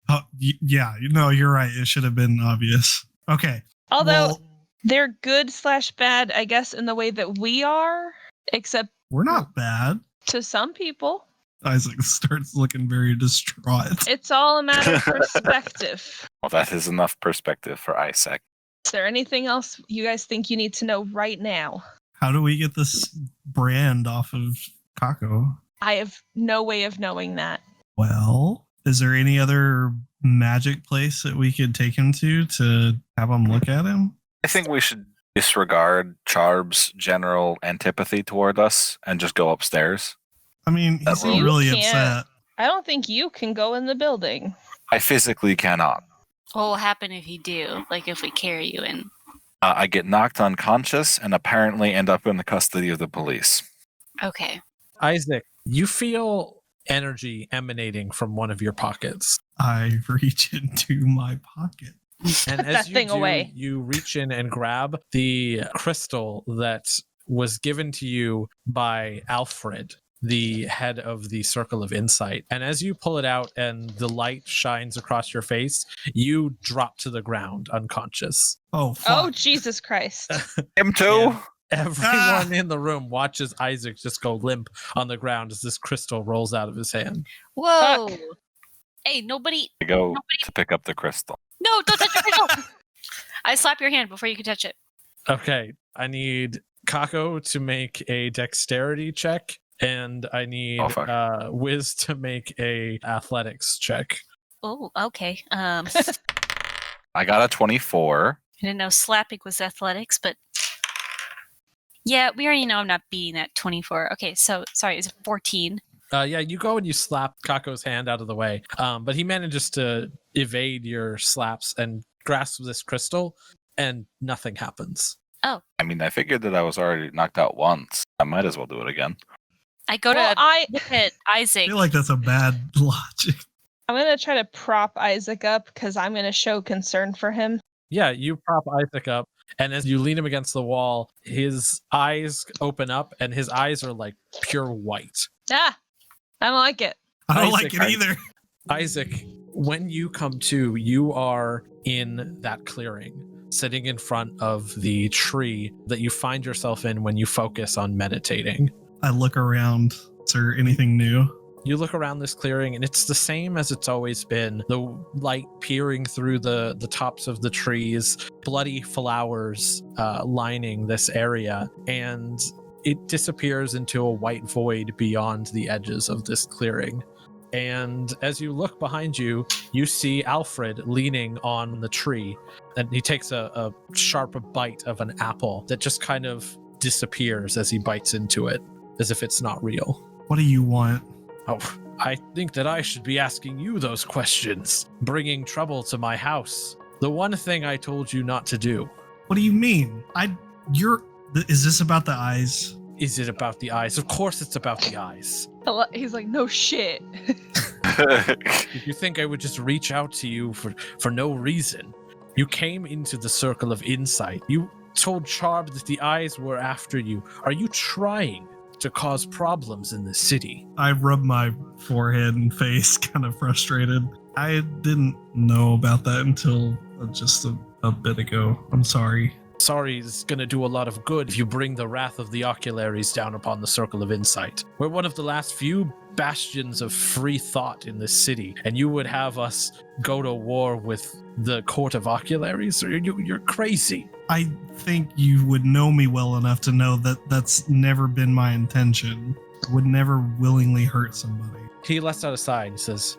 Oh, yeah. You're right. It should have been obvious. Okay. Although they're good/bad, I guess, in the way that we are, except we're not bad. To some people. Isaac starts looking very distraught. It's all a matter of perspective. Well, that is enough perspective for Isaac. Is there anything else you guys think you need to know right now? How do we get this brand off of Kako? I have no way of knowing that. Well, is there any other magic place that we could take him to have him look at him? I think we should disregard Charb's general antipathy toward us and just go upstairs. I mean, he's really upset. I don't think you can go in the building. I physically cannot. What will happen if you do? Like if we carry you in? I get knocked unconscious and apparently end up in the custody of the police. Okay. Isaac, you feel energy emanating from one of your pockets. I reach into my pocket. And Put as that thing away. you reach in and grab the crystal that was given to you by Alfred, the head of the Circle of Insight. And as you pull it out and the light shines across your face, you drop to the ground unconscious. Oh, fuck. Oh, Jesus Christ. Him too. Yeah. Everyone in the room watches Isaac just go limp on the ground as this crystal rolls out of his hand. Whoa. Fuck. Hey, nobody. I go to pick up the crystal. No, don't touch the crystal. I slap your hand before you can touch it. Okay, I need Kako to make a dexterity check, and I need Whizz to make a athletics check. Oh, okay. I I got a 24. didn't know slapping was athletics, but yeah, we already know I'm not beating that 24. Okay, so sorry, is it 14? Yeah, you go and you slap Kako's hand out of the way, but he manages to evade your slaps and grasps this crystal, and nothing happens. I mean, I figured that I was already knocked out once. I might as well do it again. I go Well, to look at I Isaac. feel like that's a bad logic. I'm going to try to prop Isaac up because I'm going to show concern for him. Yeah, you prop Isaac up, and as you lean him against the wall, his eyes open up, and his eyes are like pure white. Ah, I don't like it. I don't Isaac, like it either. Isaac, when you come to, you are in that clearing, sitting in front of the tree that you find yourself in when you focus on meditating. I look around. Is there anything new? You look around this clearing, and it's the same as it's always been. The light peering through the tops of the trees, bloody flowers lining this area, and it disappears into a white void beyond the edges of this clearing. And as you look behind you, you see Alfred leaning on the tree, and he takes a sharp bite of an apple that just kind of disappears as he bites into it, as if it's not real. What do you want? Oh, I think that I should be asking you those questions, bringing trouble to my house. The one thing I told you not to do. What do you mean? Is this about the eyes? Is it about the eyes? Of course it's about the eyes. He's like, no shit. If you think I would just reach out to you for no reason. You came into the Circle of Insight. You told Charb that the eyes were after you. Are you trying to cause problems in the city? I rub my forehead and face, kind of frustrated. I didn't know about that until just a bit ago. I'm sorry. Sorry is going to do a lot of good if you bring the wrath of the Ocularies down upon the Circle of Insight. We're one of the last few bastions of free thought in this city, and you would have us go to war with the Court of Ocularies? You're crazy. I think you would know me well enough to know that that's never been my intention. I would never willingly hurt somebody. He lets out a sigh and says,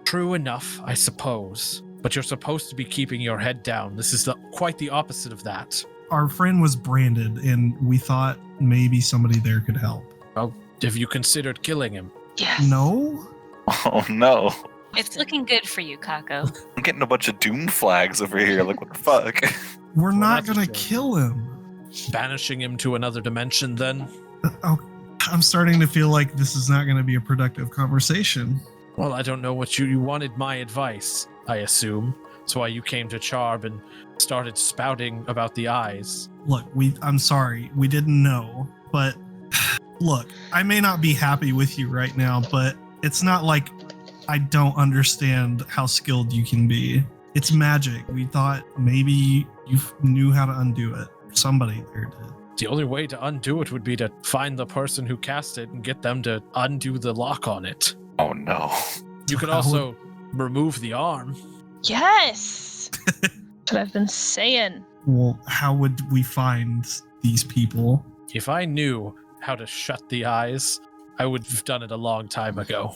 true enough, I suppose. But you're supposed to be keeping your head down. This is quite the opposite of that. Our friend was branded, and we thought maybe somebody there could help. Well, have you considered killing him? Yes. No? Oh no. It's looking good for you, Kako. I'm getting a bunch of doom flags over here. Like, what the fuck? We're not that's a gonna shame. kill him. Banishing him to another dimension, then? Oh, I'm starting to feel like this is not gonna be a productive conversation. Well, I don't know what you wanted my advice, I assume. That's why you came to Charb and started spouting about the eyes. Look, I'm sorry, we didn't know, but look, I may not be happy with you right now, but it's not like I don't understand how skilled you can be. It's magic. We thought maybe you knew how to undo it. Somebody there did. The only way to undo it would be to find the person who cast it and get them to undo the lock on it. Oh no. You could How also remove the arm. Yes. That's what I've been saying. Well, how would we find these people? If I knew how to shut the eyes, I would have done it a long time ago.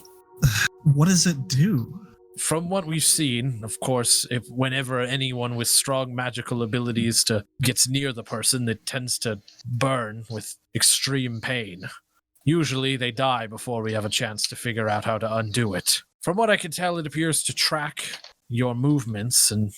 What does it do? From what we've seen, of course, whenever anyone with strong magical abilities gets near the person, it tends to burn with extreme pain. Usually they die before we have a chance to figure out how to undo it. From what I can tell, it appears to track your movements and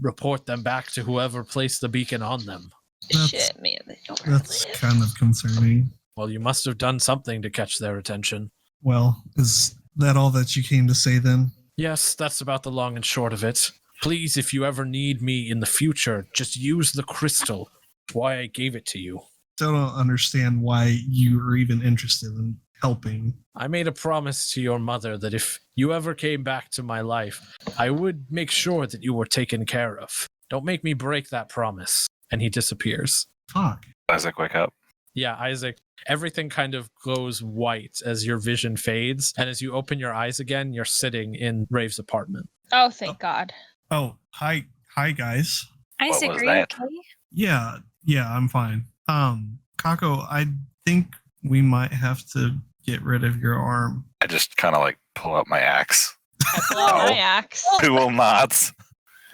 report them back to whoever placed the beacon on them. Shit, man. They don't That's live. kind of concerning. Well, you must have done something to catch their attention. Well, is that all that you came to say then? Yes, that's about the long and short of it. Please, if you ever need me in the future, just use the crystal. That's why I gave it to you. still don't understand why you are even interested in helping. I made a promise to your mother that if you ever came back to my life, I would make sure that you were taken care of. Don't make me break that promise. And he disappears. Fuck. Isaac, wake up. Yeah, Isaac, everything kind of goes white as your vision fades. And as you open your eyes again, you're sitting in Raev's apartment. Oh, thank God. Oh, hi guys. Isaac, was are you that? okay? Yeah, I'm fine. Kako, I think we might have to get rid of your arm. I just kind of like pull out my axe. I pull out my axe. Who will not?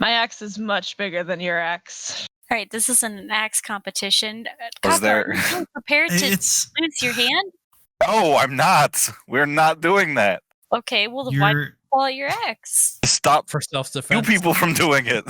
My axe is much bigger than your axe. All right, this isn't an axe competition. Was Kako, there- are you prepared to It's lose your hand? No, I'm not. We're not doing that. Okay, well, then why you're pull out your axe? Stop For you self-defense. people from doing it.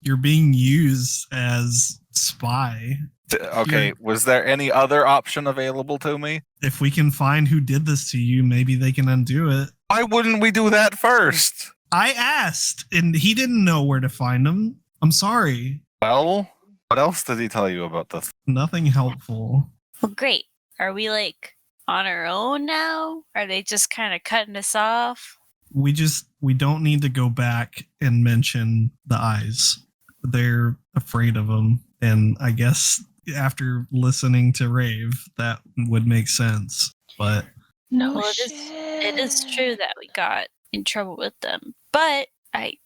you're being used as spy. Okay, You're- was there any other option available to me? If we can find who did this to you, maybe they can undo it. Why wouldn't we do that first? I asked, and he didn't know where to find them. I'm sorry. Well, what else did he tell you about this? Nothing helpful. Well, great. Are we like on our own now? Are they just kind of cutting us off? We don't need to go back and mention the eyes. They're afraid of them, and I guess after listening to Raev, that would make sense. But No Well, shit. it is true that we got in trouble with them, but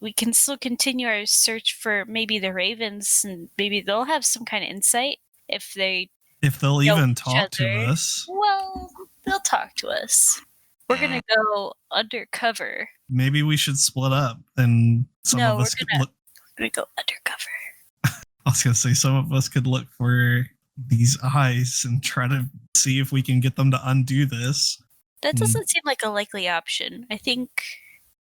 we can still continue our search for maybe the Ravens, and maybe they'll have some kind of insight if they. if they'll Know even each talk to other. us, Well, they'll talk to us. We're gonna go undercover. maybe we should split up, and some No, of us we're could gonna- look. We're gonna go undercover. I was gonna say some of us could look for these eyes and try to see if we can get them to undo this. That Hmm. doesn't seem like a likely option. I think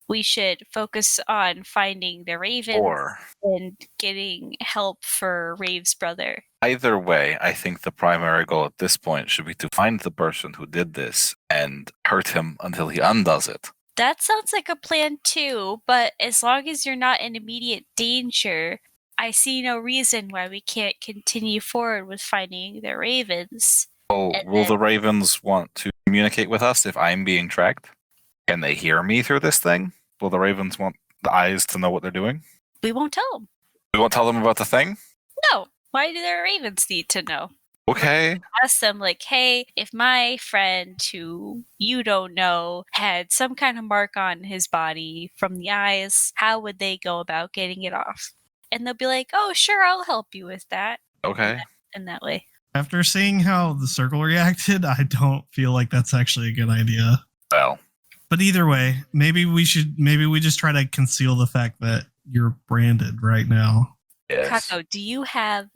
we should focus on finding the Ravens Or and getting help for Rave's brother. either way, I think the primary goal at this point should be to find the person who did this and hurt him until he undoes it. That sounds like a plan too, but as long as you're not in immediate danger, I see no reason why we can't continue forward with finding the Ravens. Oh, And will then- the Ravens want to communicate with us if I'm being tracked? Can they hear me through this thing? Will the Ravens want the eyes to know what they're doing? We won't tell them. We won't tell them about the thing? No. Why do the Ravens need to know? Okay. Ask them, like, hey, if my friend who you don't know had some kind of mark on his body from the eyes, how would they go about getting it off? And they'll be like, oh, sure, I'll help you with that. Okay. In that way. After seeing how the circle reacted, I don't feel like that's actually a good idea. Well, But either way, maybe we just try to conceal the fact that you're branded right now. yes. Kako, do you have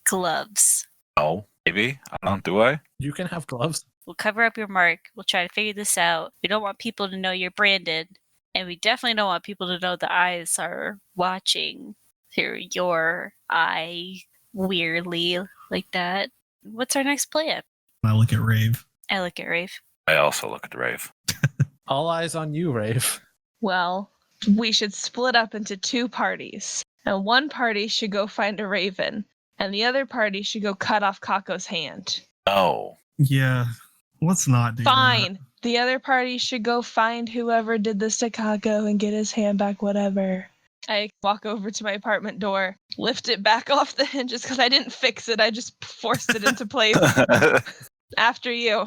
gloves? No. Maybe. I don't. Do I? You can have gloves. We'll cover up your mark. We'll try to figure this out. We don't want people to know you're branded. And we definitely don't want people to know the eyes are watching through your eye weirdly like that. What's our next plan? I look at Raev. I look at Rafe. I also look at Raev. All eyes on you, Raev. Well, we should split up into two parties. And one party should go find a raven, and the other party should go cut off Kako's hand. No. Yeah, let's not do Fine. The other party should go find whoever did this to Kako and get his hand back, whatever. I walk over to my apartment door, lift it back off the hinges because I didn't fix it. I just forced it into place. After you.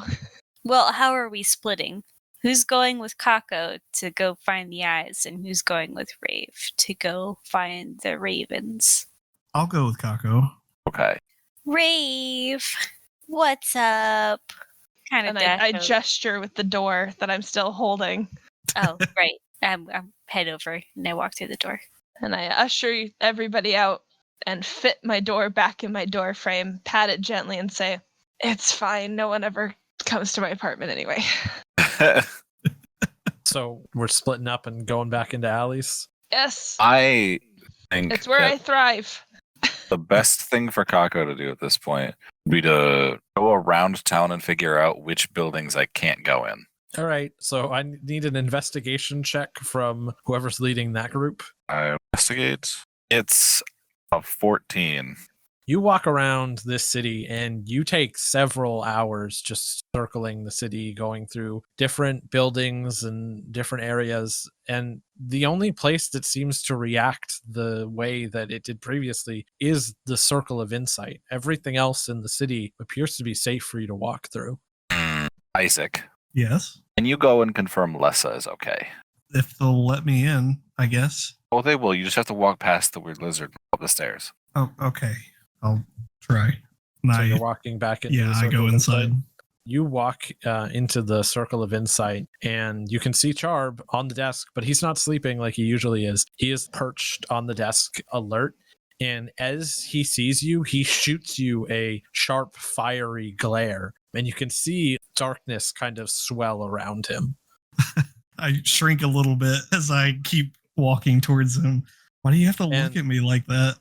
Well, how are we splitting? Who's going with Kako to go find the eyes, and who's going with Rave to go find the ravens? I'll go with Kako. Okay. Rave, what's up? Kind of And I gesture with the door that I'm still holding. Oh, right. I'm head over, and I walk through the door. And I usher everybody out and fit my door back in my door frame, pat it gently, and say, "It's fine. No one ever comes to my apartment anyway." So we're splitting up and going back into alleys. Yes, I think it's where I that thrive. the best thing for Kako to do at this point would be to go around town and figure out which buildings I can't go in. All right. So I need an investigation check from whoever's leading that group. I investigate. It's a 14. You walk around this city and you take several hours just circling the city, going through different buildings and different areas. And the only place that seems to react the way that it did previously is the Circle of Insight. Everything else in the city appears to be safe for you to walk through. Isaac, Yes. can you go and confirm Lessa is okay? If they'll let me in, I guess. Oh, they will. You just have to walk past the weird lizard up the stairs. Oh, okay. I'll try. And So you're walking back into the I Circle go of inside. Insight. You walk into the Circle of Insight, and you can see Charb on the desk, but he's not sleeping like he usually is. He is perched on the desk, alert, and as he sees you, he shoots you a sharp, fiery glare, and you can see darkness kind of swell around him. I shrink a little bit as I keep walking towards him. Why do you have to look at me like that?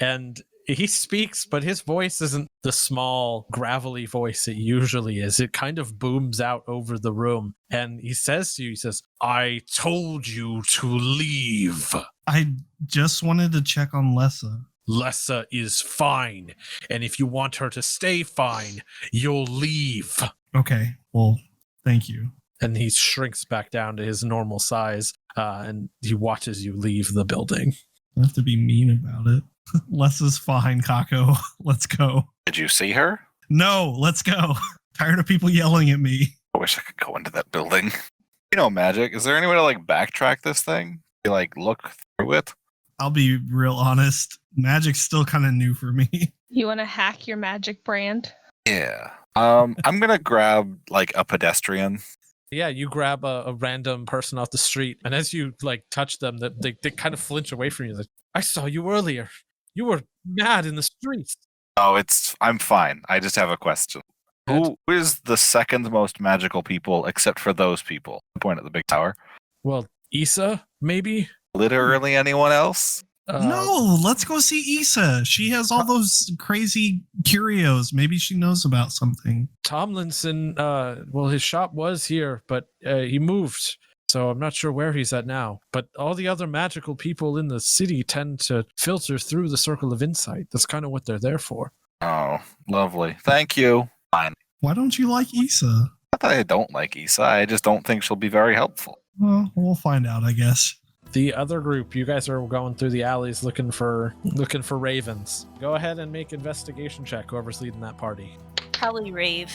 And he speaks, but his voice isn't the small, gravelly voice it usually is. It kind of booms out over the room. And he says to you, he says, I told you to leave. I just wanted to check on Lessa. Lessa is fine. And if you want her to stay fine, you'll leave. Okay, well, thank you. And he shrinks back down to his normal size, and he watches you leave the building. I have to be mean about it. Lessa's fine, Kako. Let's go. Did you see her? No, let's go. Tired of people yelling at me. I wish I could go into that building. You know, magic. Is there any way to like backtrack this thing? You like look through it? I'll be real honest. Magic's still kind of new for me. You want to hack your magic brand? Yeah. I'm gonna grab like a pedestrian. Yeah, you grab a random person off the street, and as you like touch them, they kind of flinch away from you. Like, I saw you earlier. You were mad in the streets. Oh, I'm fine. I just have a question. Who is the second most magical people except for those people? Point at the big tower. Well, Issa, maybe? Literally anyone else? No, let's go see Issa. She has all those crazy curios. Maybe she knows about something. Tomlinson, well, his shop was here, but he moved. So I'm not sure where he's at now. But all the other magical people in the city tend to filter through the Circle of Insight. That's kind of what they're there for. Oh, lovely. Thank you. Fine. Why don't you like Issa? Not that I don't like Issa. I just don't think she'll be very helpful. Well, we'll find out, I guess. The other group, you guys are going through the alleys looking for ravens. Go ahead and make investigation check, whoever's leading that party. Probably Raev.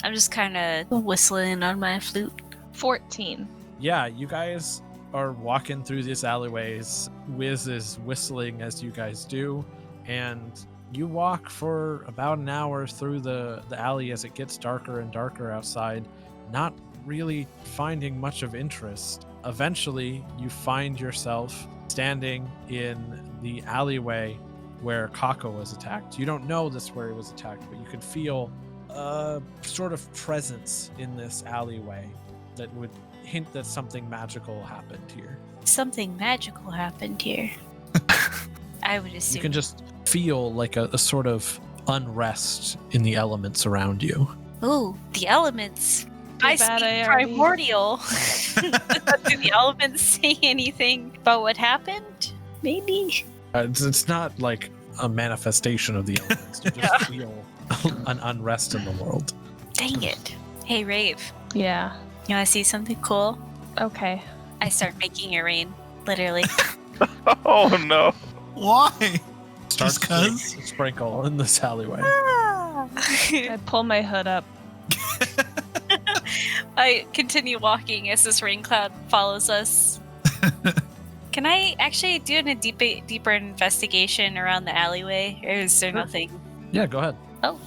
I'm just kind of whistling on my flute. 14. Yeah, you guys are walking through these alleyways. Whizz is whistling as you guys do, and you walk for about an hour through the alley as it gets darker and darker outside, not really finding much of interest. Eventually, you find yourself standing in the alleyway where Kako was attacked. You don't know this where he was attacked, but you can feel a sort of presence in this alleyway that would hint that something magical happened here. Something magical happened here. I would assume. You can just feel like a sort of unrest in the elements around you. Ooh, the elements. Too I bad speak I already- primordial. Do the elements say anything about what happened? Maybe. It's not like a manifestation of the elements. You just feel an unrest in the world. Dang it. Hey, Raev. Yeah. You want to see something cool? Okay. I start making it rain. Literally. Oh no. Why? Starts Just 'cause? to sprinkle in this alleyway. I pull my hood up. I continue walking as this rain cloud follows us. Can I actually do a deeper investigation around the alleyway? Or is there nothing? Yeah, go ahead. Oh.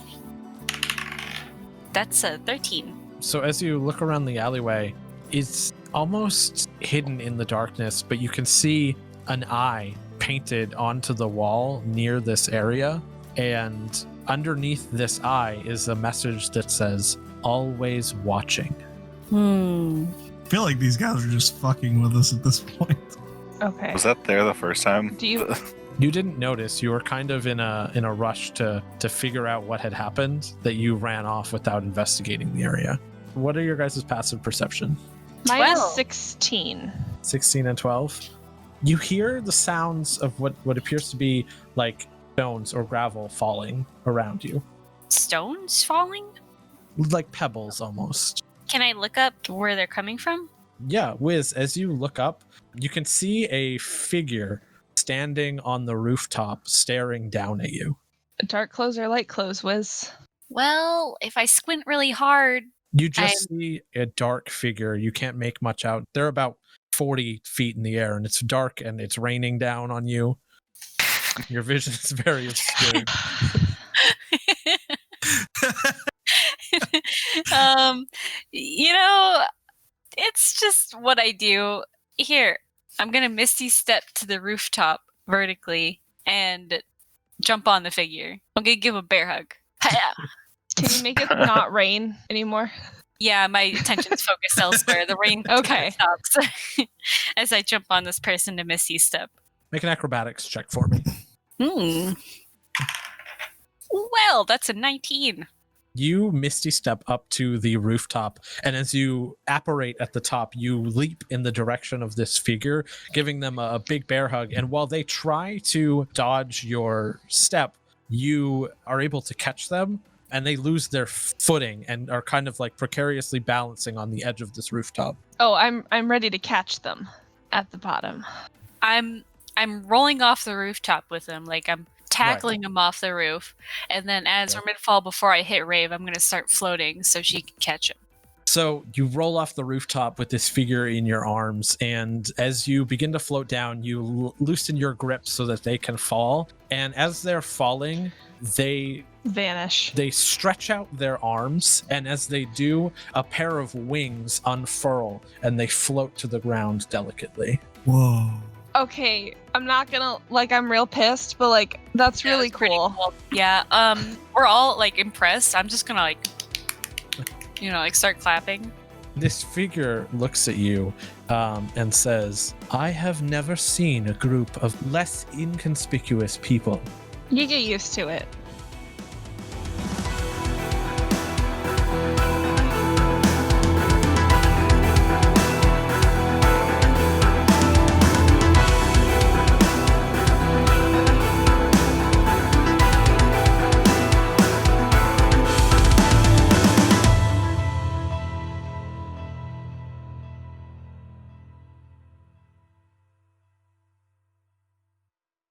That's a 13. So as you look around the alleyway, it's almost hidden in the darkness, but you can see an eye painted onto the wall near this area. And underneath this eye is a message that says, "Always watching." I feel like these guys are just fucking with us at this point. Okay. Was that there the first time? Do you- You didn't notice. You were kind of in a rush to figure out what had happened that you ran off without investigating the area. What are your guys' passive perception? Mine is 12. 16. 16 and 12. You hear the sounds of what appears to be like stones or gravel falling around you, Stones falling? like pebbles almost. Can I look up where they're coming from? Yeah, Whizz, as you look up, you can see a figure standing on the rooftop staring down at you. Dark clothes or light clothes, Whizz? Well, if I squint really hard, You just see a dark figure. You can't make much out. They're about 40 feet in the air, and it's dark and it's raining down on you. Your vision is very obscured. you know, it's just what I do. Here, I'm gonna misty step to the rooftop vertically and jump on the figure. I'm gonna give a bear hug. Hiya! Can you make it not rain anymore? Yeah, my attention's focused elsewhere. The rain Okay. stops as I jump on this person to misty step. Make an acrobatics check for me. Well, that's a 19. You misty step up to the rooftop, and as you apparate at the top, you leap in the direction of this figure, giving them a big bear hug. And while they try to dodge your step, you are able to catch them, and they lose their footing and are kind of like precariously balancing on the edge of this rooftop. Oh, I'm ready to catch them at the bottom. I'm rolling off the rooftop with them, like I'm tackling him off the roof, and then as we're mid-fall, before I hit Raev, I'm going to start floating so she can catch him. So you roll off the rooftop with this figure in your arms, and as you begin to float down, you loosen your grip so that they can fall. And as they're falling, they vanish. They stretch out their arms, and as they do, a pair of wings unfurl, and they float to the ground delicately. Whoa. Okay, I'm not gonna, like, I'm real pissed, but, like, that's really that's pretty cool. Yeah, we're all, like, impressed. I'm just gonna, like, start clapping. This figure looks at you and says, I have never seen a group of less inconspicuous people. You get used to it.